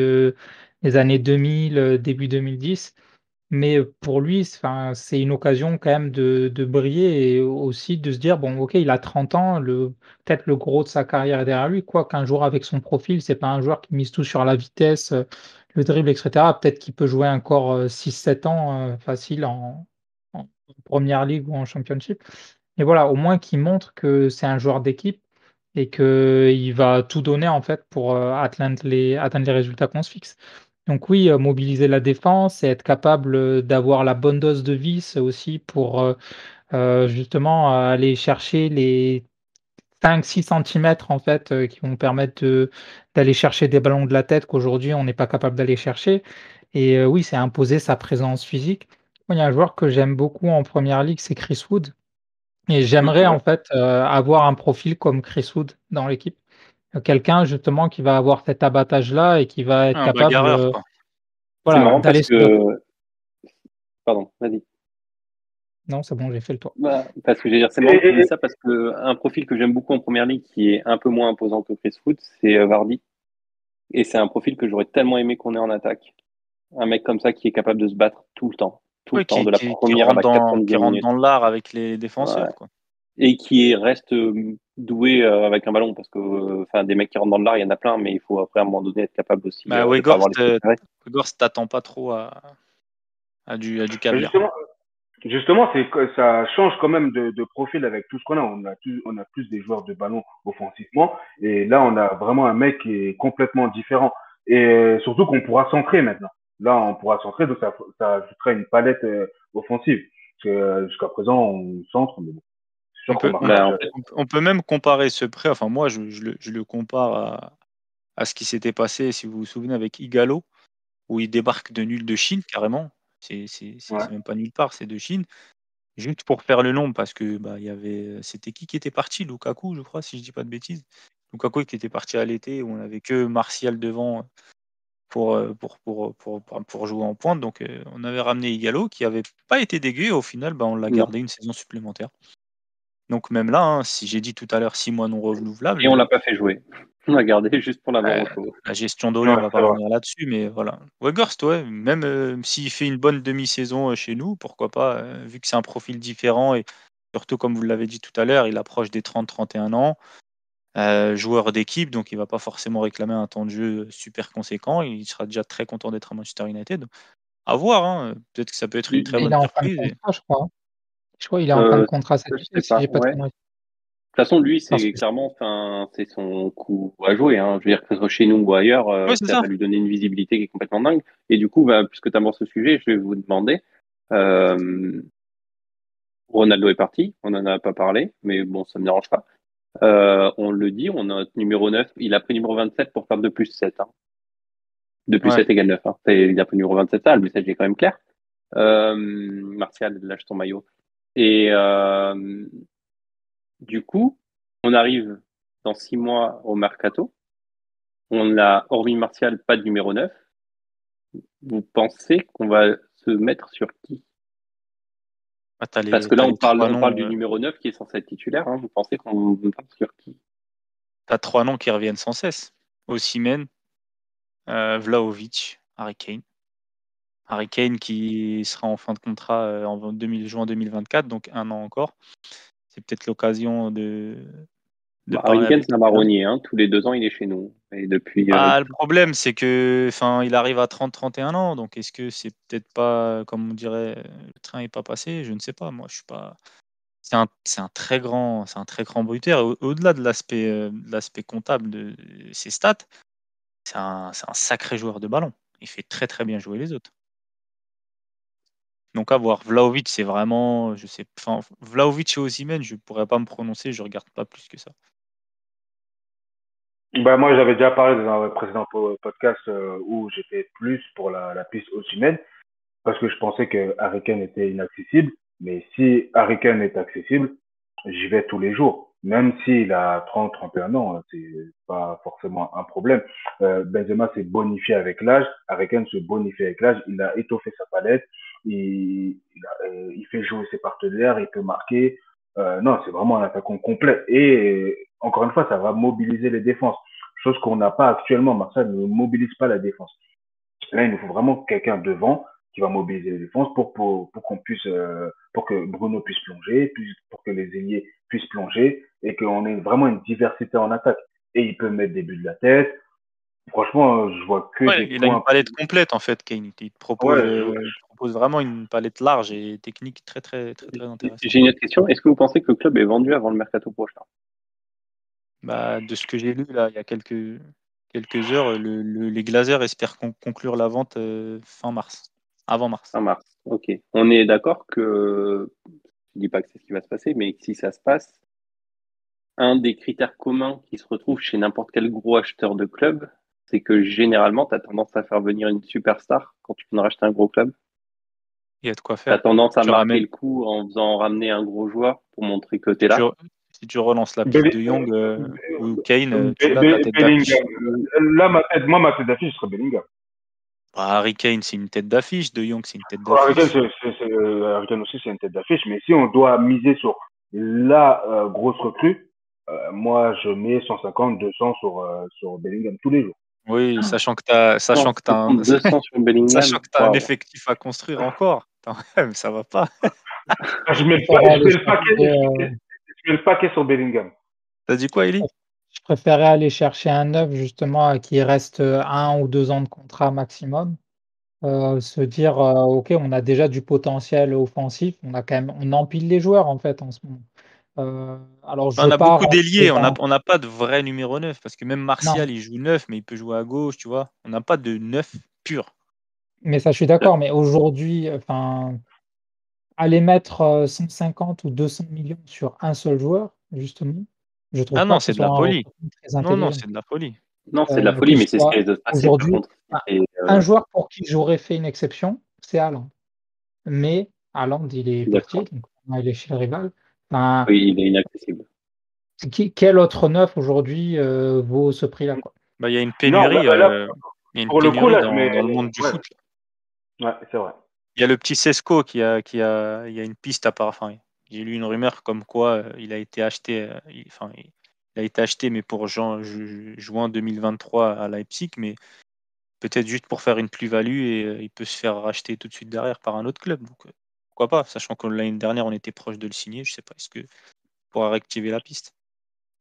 S1: des années 2000, début 2010. Mais pour lui, c'est une occasion quand même de briller et aussi de se dire, bon, ok, il a 30 ans, peut-être le gros de sa carrière est derrière lui, quoi qu'un joueur avec son profil, c'est pas un joueur qui mise tout sur la vitesse, le dribble, etc. Peut-être qu'il peut jouer encore 6-7 ans facile en première ligue ou en championship. Et voilà, au moins qu'il montre que c'est un joueur d'équipe et qu'il va tout donner en fait pour atteindre les résultats qu'on se fixe. Donc oui, mobiliser la défense et être capable d'avoir la bonne dose de vis aussi pour justement aller chercher les 5-6 centimètres en fait qui vont permettre d'aller chercher des ballons de la tête qu'aujourd'hui on n'est pas capable d'aller chercher. Et oui, c'est imposer sa présence physique. Moi, il y a un joueur que j'aime beaucoup en première ligue, c'est Chris Wood. Et j'aimerais
S2: Ouais.
S1: en fait avoir un profil comme Chris Wood dans l'équipe. Quelqu'un justement qui va avoir cet abattage-là et qui va être
S4: Un
S1: capable
S4: bagarreur, quoi.
S2: C'est
S1: voilà,
S2: marrant parce
S1: d'aller se.
S2: que, pardon, vas-y.
S1: Non, c'est bon, j'ai fait le tour.
S2: Parce que c'est marrant que tu dis ça parce que un profil que j'aime beaucoup en première ligue qui est un peu moins imposant que Chris Foot, c'est Vardy. Et c'est un profil que j'aurais tellement aimé qu'on ait en attaque. Un mec comme ça qui est capable de se battre tout le
S4: Oui,
S2: temps,
S4: qui,
S2: de la
S4: qui, qui
S2: première à
S4: rentre
S2: la
S4: dans,
S2: 90e
S4: qui rentre
S2: minute.
S4: dans l'art avec les
S2: Ouais.
S4: défenseurs, quoi.
S2: Et reste doué avec un ballon parce que enfin des mecs qui rentrent dans l'art, il y en a plein, mais il faut après à un moment donné être capable aussi
S4: Bah,
S2: de pas avoir les pieds carrés.
S4: Weghorst t'attend pas trop à du
S3: Mais
S4: câbleur.
S3: justement, c'est que ça change quand même de profil avec tout ce qu'on a. On a plus des joueurs de ballon offensivement. Et là, on a vraiment un mec qui est complètement différent. Et surtout qu'on pourra centrer maintenant. Là, on pourra centrer, donc ça ajoutera une palette offensive. Parce que jusqu'à présent, on centre, mais bon, c'est
S4: On
S3: sûr qu'on
S4: peut,
S3: marquera
S2: Ben, en
S3: jamais.
S2: fait,
S4: on peut même comparer ce prêt. Enfin, moi, je le compare à ce qui s'était passé, si vous vous souvenez, avec Igalo, où il débarque de nul de Chine, carrément. C'est
S3: Ouais.
S4: même pas nulle part, c'est de Chine. Juste pour faire le nombre, parce que c'était qui était parti? Lukaku, je crois, si je dis pas de bêtises. Lukaku qui était parti à l'été, où on avait que Martial devant pour jouer en pointe. Donc on avait ramené Ighalo, qui avait pas été dégueu. Au final, on l'a
S2: Non.
S4: gardé une saison supplémentaire. Donc même là, hein, si j'ai dit tout à l'heure 6 mois non renouvelables,
S2: Et on l'a pas fait jouer. On l'a gardé juste pour l'avoir au chaud.
S4: la gestion d'Oli, on
S3: Ouais,
S4: va pas
S3: c'est vrai.
S4: revenir là-dessus, mais voilà. Weghorst, ouais, même s'il fait une bonne demi-saison chez nous, pourquoi pas, vu que c'est un profil différent et surtout, comme vous l'avez dit tout à l'heure, il approche des 30-31 ans, joueur d'équipe, donc il va pas forcément réclamer un temps de jeu super conséquent. Il sera déjà très content d'être à Manchester United. À voir, hein, peut-être que ça peut être une très
S1: Il
S4: bonne
S1: est en fin de
S4: surprise.
S1: contrat, je crois. Je crois qu'il est en fin de contrat cet
S2: Je
S1: été,
S2: sais
S1: si
S2: pas.
S1: j'ai pas de
S2: Ouais. De
S1: conneries.
S2: toute façon, lui,
S1: Parce
S2: c'est
S1: que
S2: clairement, c'est son coup à jouer. Hein. Je veux dire, que ce soit chez nous ou ailleurs,
S4: Ouais, c'est
S2: ça
S4: ça.
S2: va lui donner une visibilité qui est complètement dingue. Et du coup, puisque tu abordes ce sujet, je vais vous demander. euh, Ronaldo est parti, on n'en a pas parlé, mais bon, ça me dérange pas. On le dit, on a notre numéro 9. Il a pris numéro 27 pour faire 2 plus 7. Hein. 2 plus
S4: Ouais.
S2: 7 égale 9. Hein. Il a pris numéro 27, ça, le message est quand même clair. Martial, lâche ton maillot. Et du coup, on arrive dans 6 mois au mercato. On a, hormis Martial, pas de numéro 9. Vous pensez qu'on va se mettre sur qui?
S4: T'as
S2: Parce
S4: les,
S2: que là,
S4: t'as les trois
S2: on parle
S4: noms,
S2: du numéro 9 qui est censé être titulaire. Hein. Vous pensez qu'on parle sur qui?
S4: t'as 3 noms qui reviennent sans cesse. Osimhen, Vlahovic, Harry Kane. Harry Kane qui sera en fin de contrat en juin 2024, donc 1 an encore. C'est peut-être l'occasion de
S2: Harry
S4: parler
S2: Kane,
S4: avec
S2: c'est un
S4: quelqu'un.
S2: marronnier. Hein. Tous les 2 ans, il est chez nous. Et depuis.
S4: Le problème, c'est que, il arrive à 30-31 ans, donc est-ce que c'est peut-être pas, comme on dirait, le train est pas passé? Je ne sais pas. Moi, je suis pas. C'est un très grand bruteur. Au-delà de l'aspect comptable de ses stats, c'est un sacré joueur de ballon. Il fait très très bien jouer les autres. Donc à voir. Vlahovic, c'est vraiment, je sais, Vlahovic et Osimhen, je pourrais pas me prononcer, je regarde pas plus que ça.
S3: Moi, j'avais déjà parlé dans un précédent podcast où j'étais plus pour la piste Osimhen parce que je pensais que Harry Kane était inaccessible. Mais si Harry Kane est accessible, j'y vais tous les jours. Même s'il a 30, 31 ans, c'est pas forcément un problème. Benzema s'est bonifié avec l'âge. Harry Kane se bonifie avec l'âge. Il a étoffé sa palette. Il fait jouer ses partenaires. Il peut marquer. Non, c'est vraiment un attaquant complet. Et encore une fois, ça va mobiliser les défenses. Chose qu'on n'a pas actuellement. Marseille ne mobilise pas la défense. Là, il nous faut vraiment quelqu'un devant qui va mobiliser les défenses pour qu'on puisse, pour que Bruno puisse plonger, pour que les ailiers puissent plonger et qu'on ait vraiment une diversité en attaque. Et il peut mettre des buts de la tête. Franchement, je vois que
S4: Ouais,
S3: des
S4: il a une
S3: points.
S4: palette complète en fait, Kane.
S3: Ouais,
S4: Il te propose vraiment une palette large et technique très très très très intéressante.
S2: J'ai une autre question. Est-ce que vous pensez que le club est vendu avant le mercato prochain?
S4: De ce que j'ai lu là, il y a quelques heures, les Glazers espèrent conclure la vente fin mars, avant mars.
S2: Fin mars. Ok. On est d'accord que, je dis pas que c'est ce qui va se passer, mais que si ça se passe, un des critères communs qui se retrouve chez n'importe quel gros acheteur de club, c'est que généralement, tu as tendance à faire venir une superstar quand tu viens de racheter un gros club.
S4: Il y a de quoi
S2: Tu as
S4: faire.
S2: tendance à
S4: Tu
S2: marquer
S4: ramènes,
S2: le coup en faisant ramener un gros joueur pour montrer que tu es
S4: si tu,
S2: là.
S4: si tu relances la piste
S3: Belli-
S4: de Young ou Kane, tu l'as ta
S3: Be-
S4: tête d'affiche.
S3: Bellingham. Là, ma tête d'affiche serait Bellingham.
S4: Harry Kane, c'est une tête d'affiche. De Jong, c'est une tête
S3: Harry Kane,
S4: d'affiche.
S3: Harry Kane aussi, c'est une tête d'affiche. Mais si on doit miser sur la grosse recrue, moi, je mets 150, 200 sur Bellingham tous les jours.
S4: Oui, sachant que t'as un,
S2: 200 sur
S4: sachant
S2: Bellingham.
S4: que t'as un
S2: Waouh.
S4: effectif à construire encore. Attends, mais ça va pas.
S3: Je
S1: je
S3: mets,
S1: préfère aller
S3: le paquet,
S1: chercher,
S3: je mets le paquet sur Bellingham.
S4: T'as dit quoi, Eli?
S1: je préférais aller chercher un neuf justement à qui reste 1 ou 2 ans de contrat maximum. Se dire, OK, on a déjà du potentiel offensif, on empile les joueurs en fait en ce moment. Alors je
S4: On
S1: veux
S4: a
S1: pas
S4: beaucoup
S1: rentrer
S4: d'ailiers,
S1: dans
S4: on n'a pas de vrai numéro 9 parce que même
S1: non,
S4: Martial, il joue 9, mais il peut jouer à gauche, tu vois. On n'a pas de 9 pur.
S1: mais ça je suis d'accord, mais aujourd'hui, enfin, aller mettre, 150 ou 200 millions sur un seul joueur, justement, je trouve
S4: Ah
S1: pas
S4: non,
S1: que ce
S4: c'est de
S1: soit
S4: la
S1: un
S4: folie.
S1: recrutement très
S4: Non, non,
S1: intelligent.
S4: c'est de la folie.
S2: Non, c'est de la
S1: Que
S2: folie,
S1: ce
S2: mais c'est ce
S1: soit
S2: qui risque de se passer par
S1: aujourd'hui,
S2: contre.
S1: enfin,
S2: Et,
S1: un joueur pour qui j'aurais fait une exception, c'est Haaland. mais Haaland, il est
S2: D'accord.
S1: petit, donc il est chez le rival. Enfin,
S2: Oui, il est inaccessible.
S1: quel autre neuf aujourd'hui vaut ce prix-là, quoi?
S4: Bah, il y a une
S3: Non,
S4: pénurie,
S3: pour le coup, là, je mets.
S4: dans le monde du
S3: Ouais,
S4: foot.
S3: ouais, c'est vrai.
S4: Il y a le petit Sesco il y a une piste à part. Enfin, j'ai lu une rumeur comme quoi il a été acheté, il a été acheté, mais pour juin 2023 à Leipzig, mais peut-être juste pour faire une plus-value et il peut se faire racheter tout de suite derrière par un autre club. Donc, pourquoi pas, sachant que l'année dernière, on était proche de le signer. Je sais pas, est-ce que pourra réactiver la piste?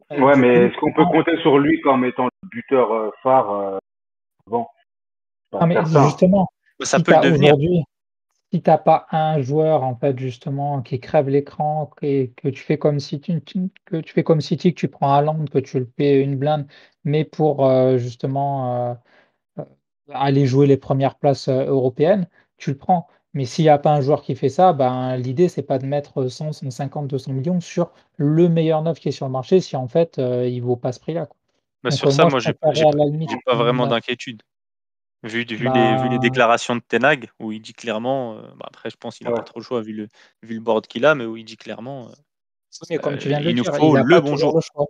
S3: Ouais,
S1: Du
S3: mais
S1: coup,
S3: est-ce qu'on peut compter sur lui comme étant le buteur phare bon,
S1: non,
S3: pas
S1: mais
S3: certain.
S1: justement,
S4: Ça
S1: si
S4: peut
S1: tu
S4: le
S1: as
S4: devenir.
S1: aujourd'hui, si t'as pas un joueur en fait justement qui crève l'écran et que tu fais comme si que tu fais comme City, que tu prends Haaland, que tu le payes une blinde, mais pour justement aller jouer les premières places européennes, tu le prends. Mais s'il n'y a pas un joueur qui fait ça, ben, l'idée, c'est pas de mettre 100, 150, 200 millions sur le meilleur neuf qui est sur le marché si en fait il vaut pas ce prix-là, quoi.
S4: Bah,
S1: Donc
S4: sur ça,
S1: moi, je
S4: moi,
S1: préférerais à la limite
S4: j'ai pas
S1: un
S4: vraiment
S1: neuf.
S4: d'inquiétude. Vu les
S1: Ben,
S4: déclarations de Ten Hag, où il dit clairement, bah, après, je pense qu'il n'a
S3: Ouais.
S4: pas trop le choix vu le board qu'il a, mais où il dit clairement,
S1: oui, mais comme tu viens de le
S4: il nous
S1: dire, il
S4: faut
S1: n'a
S4: le
S1: pas
S4: bon
S1: toujours le
S4: jour.
S1: choix.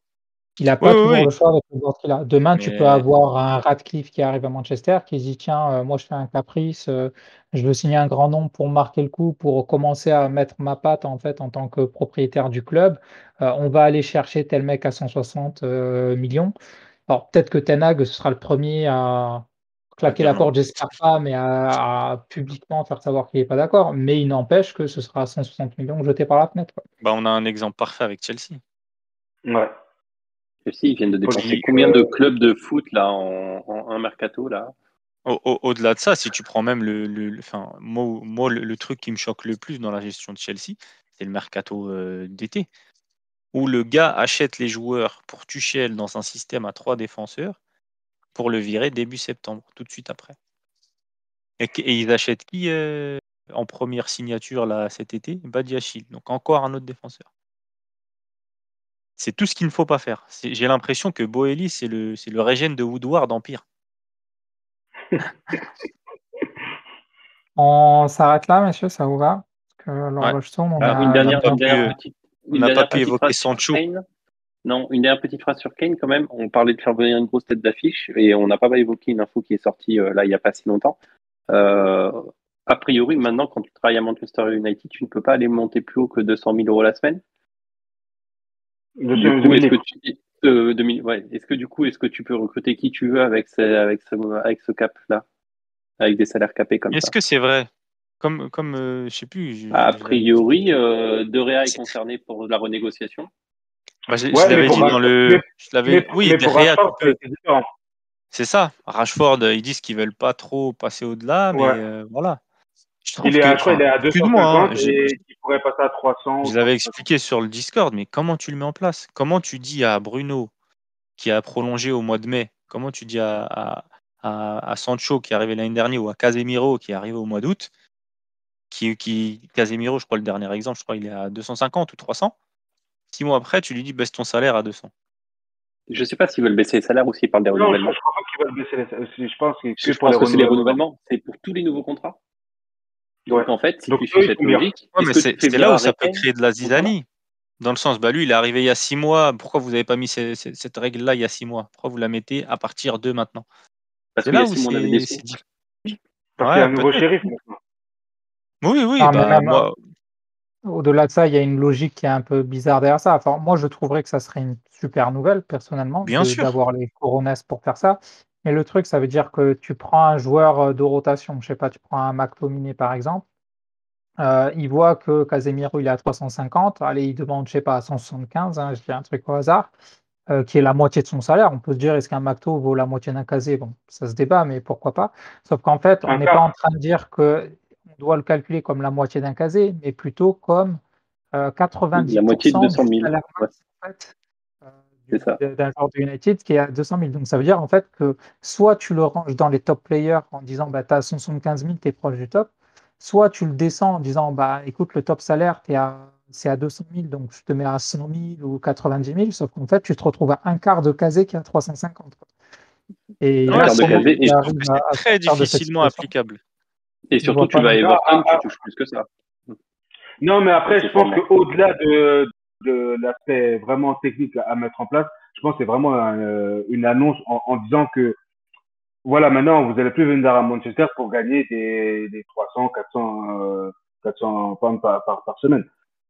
S1: Il n'a
S4: Oui,
S1: pas
S4: oui,
S1: toujours
S4: oui.
S1: le choix avec le joueur qu'il a. Demain, tu peux
S4: Mais
S1: avoir un Radcliffe qui arrive à Manchester qui se dit, tiens, moi je fais un caprice, je veux signer un grand nom pour marquer le coup, pour commencer à mettre ma patte en fait en tant que propriétaire du club. On va aller chercher tel mec à 160 millions. Alors peut-être que Ten Hag, ce sera le premier à
S4: à
S1: claquer
S4: dire
S1: la
S4: non.
S1: porte, j'espère pas, mais à publiquement faire savoir qu'il n'est pas d'accord. Mais il n'empêche que ce sera 160 millions jetés par la fenêtre, quoi.
S4: Bah, on a un exemple parfait avec Chelsea.
S3: Ouais.
S2: Aussi, ils viennent de dépenser
S3: Politique.
S2: combien de clubs de foot là en un mercato là?
S4: Au-delà de ça, si tu prends même enfin, moi, le truc qui me choque le plus dans la gestion de Chelsea, c'est le mercato d'été, où le gars achète les joueurs pour Tuchel dans un système à 3 défenseurs pour le virer début septembre, tout de suite après. Et ils achètent qui en première signature là cet été? Badiachil, donc encore un autre défenseur. C'est tout ce qu'il ne faut pas faire. J'ai l'impression que Boehly, c'est le régène de Woodward en pire.
S1: On s'arrête là, messieurs, ça vous va? Parce que
S4: Ouais.
S1: l'horloge tourne, on est
S2: Ah,
S1: à une heure.
S4: On
S2: une
S4: n'a pas
S2: dernière
S4: pu
S2: petite
S4: évoquer
S2: phrase sur
S4: Sancho.
S2: Kane. Non, une dernière petite phrase sur Kane quand même. On parlait de faire venir une grosse tête d'affiche et on n'a pas évoqué une info qui est sortie là il n'y a pas si longtemps. Euh, a priori, maintenant, quand tu travailles à Manchester United, tu ne peux pas aller monter plus haut que 200 000 euros la semaine. Du coup,
S3: 2000
S2: est-ce que
S3: livres.
S2: tu, ouais, est-ce que du coup, est-ce que tu peux recruter qui tu veux avec ce cap-là, avec des salaires capés comme
S4: Est-ce
S2: ça?
S4: que c'est vrai? Comme je sais plus,
S2: A
S4: je l'avais dit.
S2: priori, De Gea est concerné pour la renégociation.
S4: Bah, je
S3: Ouais, mais
S4: l'avais
S3: pour
S4: dit dans
S3: Rashford,
S4: le. Oui,
S3: mais
S4: De
S3: pour
S4: Gea, tu
S3: Rashford,
S4: peux.
S3: c'est différent.
S4: C'est ça. Rashford, ils disent qu'ils veulent pas trop passer au-delà, mais
S3: Ouais.
S4: voilà. Je
S3: Il
S4: trouve
S3: est
S4: que,
S3: à, je crois, il
S4: enfin,
S3: est à
S4: excuse-moi, hein,
S3: 250 et il pourrait passer à 300
S4: je
S3: ou
S4: l'avais
S3: 350.
S4: expliqué sur le Discord, mais comment tu le mets en place? Comment tu dis à Bruno qui a prolongé au mois de mai, comment tu dis à Sancho qui est arrivé l'année dernière ou à Casemiro qui est arrivé au mois d'août, Casemiro, je crois le dernier exemple, je crois il est à 250 ou 300. 6 mois après, tu lui dis baisse ton salaire à 200.
S2: Je ne sais pas s'ils veulent baisser les salaires ou s'ils parlent des
S3: Non, je
S2: renouvellements.
S3: crois pas qu'ils veulent baisser les. Je pense que c'est que
S2: Je
S3: pour les
S2: pense que c'est les
S3: renouvellements.
S2: renouvellements, c'est pour tous les nouveaux contrats.
S3: Ouais.
S2: Donc en fait, si
S3: Donc
S2: tu
S3: eux,
S2: suis
S3: ils
S2: cette
S3: sont bien.
S2: logique,
S4: Ouais,
S2: est-ce
S4: mais
S2: que tu fais
S4: c'est
S2: venir
S4: là où
S2: un
S4: ça peut
S2: Kane
S4: créer de la
S2: pour ce montant-là?
S4: zizanie. Dans le sens, bah lui, il est arrivé il y a 6 mois. Pourquoi vous n'avez pas mis cette règle-là il y a 6 mois? Pourquoi vous la mettez à partir de maintenant?
S2: Parce
S4: C'est
S2: qu'il y
S4: là
S2: a
S4: où
S2: 6 mois, on avait des
S4: c'est
S2: sous.
S4: difficile.
S3: Parce qu'il y a
S4: Ouais,
S3: un nouveau
S4: peut-être.
S3: shérif maintenant.
S4: Oui, oui,
S1: Non, mais
S4: bah
S1: même
S4: moi,
S1: au-delà de ça, il y a une logique qui est un peu bizarre derrière ça. Enfin, moi, je trouverais que ça serait une super nouvelle, personnellement,
S4: bien sûr.
S1: d'avoir les Coronas pour faire ça. Mais le truc, ça veut dire que tu prends un joueur de rotation, je sais pas, tu prends un McTominay par exemple, il voit que Casemiro il est à 350, allez, il demande, je sais pas, à 175, hein, je dis un truc au hasard, qui est la moitié de son salaire. On peut se dire, est-ce qu'un McTo vaut la moitié d'un Casé? Bon, ça se débat, mais pourquoi pas? Sauf qu'en fait, on
S3: Un
S1: n'est pas en
S3: quart.
S1: train de dire que on doit le calculer comme la moitié d'un Casé, mais plutôt comme
S2: Oui, la moitié de
S1: 90%
S2: 200
S1: du
S2: 000.
S1: salaire
S2: Ouais,
S1: max en fait, euh,
S2: c'est ça.
S1: d'un joueur de United qui est à 200 000. Donc ça veut dire en fait que soit tu le ranges dans les top players en disant bah, tu as 75 000, tu es proche du top, soit tu le descends en disant bah écoute, le top salaire, c'est à 200 000, donc je te mets à 100 000 ou 90 000, sauf qu'en fait tu te retrouves à un quart de casé qui est à 350, quoi. Et
S2: Un
S1: là,
S4: Ouais,
S2: quart de
S1: comment
S2: casé.
S1: tu
S2: Et
S4: je trouve
S1: arrives
S4: que c'est
S1: à
S4: très
S1: sortir de cette
S4: difficilement
S1: situation?
S4: applicable.
S2: Et
S1: Je vois
S2: surtout, tu
S1: pas
S2: vas à
S1: non plus.
S2: Everton, tu touches plus que ça.
S3: Non, mais après, je pense
S2: Accessoirement.
S3: qu'au-delà de l'aspect vraiment technique à mettre en place, je pense que c'est vraiment une annonce en disant que voilà, maintenant, vous allez plus venir à Manchester pour gagner des 300, 400 pounds par semaine.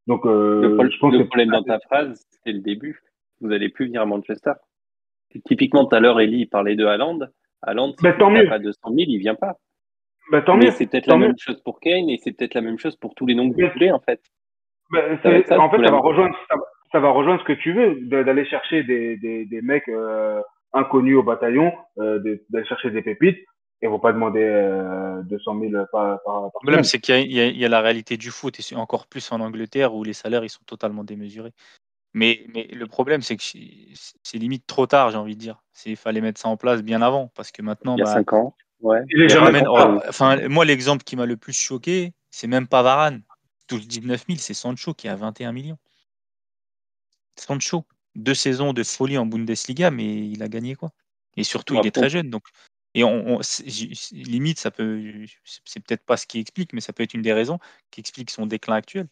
S3: Donc, je pense
S2: Le
S3: que
S2: problème dans ta phrase, c'est le début. Vous allez plus venir à Manchester. Typiquement, tout à l'heure, Ellie parlait de Haaland. Haaland, si
S3: ben,
S2: tu ne
S3: tant
S2: tapes
S3: mieux.
S2: pas 200 000, il vient pas.
S3: Ben, tant
S2: Mais
S3: mieux.
S2: c'est peut-être la
S3: Tant mieux.
S2: même chose pour Kane et c'est peut-être la même chose pour tous les noms que vous
S3: Mais,
S2: voulez, en fait. Ça va être ça le
S3: en fait,
S2: problème.
S3: ça va rejoindre ce que tu veux, d'aller chercher des mecs inconnus au bataillon, d'aller chercher des pépites, et vont pas demander 200 000 par
S4: Le problème,
S3: semaine.
S4: c'est qu'il y a la réalité du foot, et encore plus en Angleterre, où les salaires ils sont totalement démesurés. Mais le problème, c'est que c'est limite trop tard, j'ai envie de dire. Il fallait mettre ça en place bien avant, parce que maintenant,
S2: Il y a 5 ans. Ouais.
S3: Il est
S2: Il y a
S3: jamais
S2: 5
S3: trop
S2: ans.
S3: tard.
S4: enfin, moi, l'exemple qui m'a le plus choqué, c'est même pas Varane. Touche 19 000, c'est Sancho qui a 21 millions. Sancho, 2 saisons de folie en Bundesliga, mais il a gagné quoi? Et surtout, il est très jeune. Donc, et limite, c'est peut-être pas ce qui explique, mais ça peut être une des raisons qui explique son déclin actuel.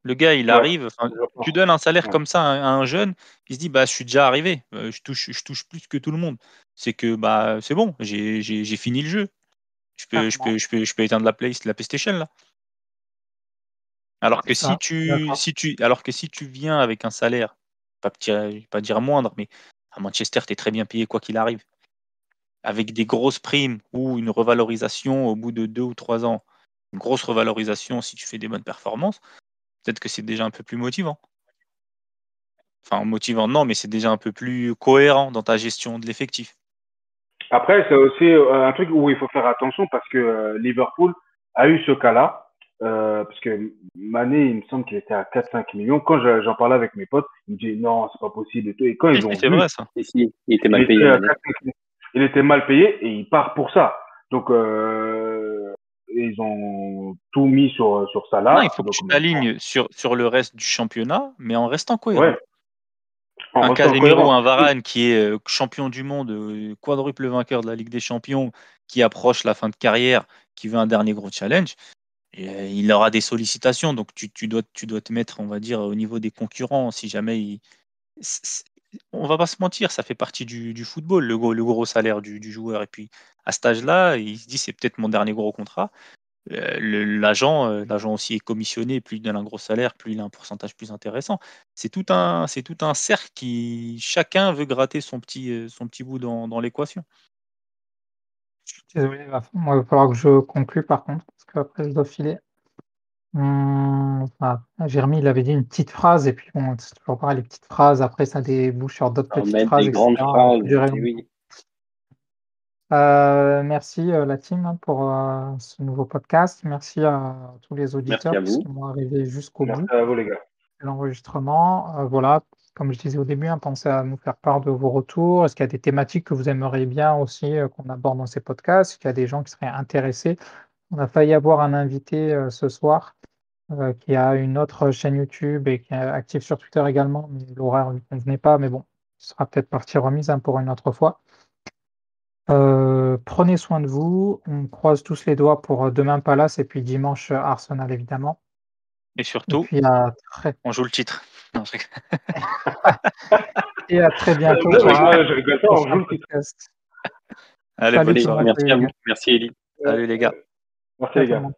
S4: Le gars, il
S3: Ouais,
S4: arrive,
S3: je pense.
S4: tu donnes un salaire
S3: Ouais.
S4: comme ça à un jeune, il se dit bah je suis déjà arrivé, je touche plus que tout le monde. C'est que bah c'est bon, j'ai fini le jeu.
S1: Clairement.
S4: Je peux éteindre la PlayStation là. Alors
S1: C'est
S4: que
S1: ça. D'accord.
S4: alors que si tu viens avec un salaire, pas dire moindre, mais à Manchester, tu es très bien payé quoi qu'il arrive, avec des grosses primes ou une revalorisation au bout de 2 ou 3 ans, une grosse revalorisation si tu fais des bonnes performances, peut-être que c'est déjà un peu plus motivant. Enfin, motivant, non, mais c'est déjà un peu plus cohérent dans ta gestion de l'effectif.
S3: Après, c'est aussi un truc où il faut faire attention parce que Liverpool a eu ce cas-là. Parce que Mané, il me semble qu'il était à 4-5 millions. Quand j'en parlais avec mes potes, ils me disaient non, c'est pas possible et tout. Et quand
S4: Si,
S3: ils
S4: si,
S3: ont
S4: c'est
S3: vu,
S4: vrai ça.
S2: Et si, il était
S3: il
S2: mal payé,
S3: était à
S2: Mané.
S3: 4-5 millions. Il était mal payé et il part pour ça. Donc, ils ont tout mis sur
S4: Non, il
S3: Salah.
S4: faut que
S3: Donc,
S4: tu
S3: maintenant,
S4: t'alignes sur le reste du championnat, mais en restant cohérent.
S3: ouais, en
S4: Un
S3: restant
S4: Casemiro,
S3: cohérent.
S4: un Varane qui est champion du monde, quadruple vainqueur de la Ligue des Champions, qui approche la fin de carrière, qui veut un dernier gros challenge, et, il aura des sollicitations. Donc tu dois te mettre, on va dire, au niveau des concurrents. Si jamais c- c- on va pas se mentir, ça fait partie du football, le gros salaire du joueur. Et puis à cet âge-là, il se dit c'est peut-être mon dernier gros contrat. L'agent aussi est commissionné, plus il donne un gros salaire, plus il a un pourcentage plus intéressant. C'est tout un cercle qui chacun veut gratter son petit bout dans l'équation.
S1: Désolé, moi, il va falloir que je conclue par contre, parce qu'après je dois filer. Jérémy, il avait dit une petite phrase, et puis bon, c'est toujours pareil, les petites phrases, après ça débouche sur d'autres
S2: Alors,
S1: petites
S2: mettre des
S1: phrases,
S2: grandes
S1: etc. Ça
S2: phrases,
S1: peut durer
S2: et
S1: longtemps.
S2: oui.
S1: Merci la team hein, pour ce nouveau podcast. Merci à tous les
S2: Merci
S1: auditeurs
S2: à
S1: qui
S2: vous.
S1: sont arrivés jusqu'au
S3: Merci
S1: bout
S3: à vous, les gars.
S1: de l'enregistrement. Voilà, comme je disais au début, hein, pensez à nous faire part de vos retours. Est-ce qu'il y a des thématiques que vous aimeriez bien aussi qu'on aborde dans ces podcasts? Est-ce qu'il y a des gens qui seraient intéressés? On a failli avoir un invité ce soir qui a une autre chaîne YouTube et qui est actif sur Twitter également, mais l'horaire ne lui convenait pas. Mais bon, ce sera peut-être partie remise hein, pour une autre fois. Prenez soin de vous. On croise tous les doigts pour demain Palace et puis dimanche Arsenal évidemment.
S4: Et
S1: Et
S4: surtout,
S1: puis
S4: on joue le titre. Non,
S1: et à très bientôt
S3: Moi,
S1: pour un
S3: je rigole pas, on
S1: prochain
S3: joue le titre.
S1: podcast.
S4: Allez, bonne
S1: Salut
S2: Allez,
S1: tout le monde,
S4: soirée.
S2: merci
S1: salut
S2: à
S1: les
S2: vous.
S1: gars.
S2: Merci, Ellie.
S4: Salut les gars.
S3: Merci,
S1: Ciao
S3: les
S1: tout le
S3: gars.
S1: monde.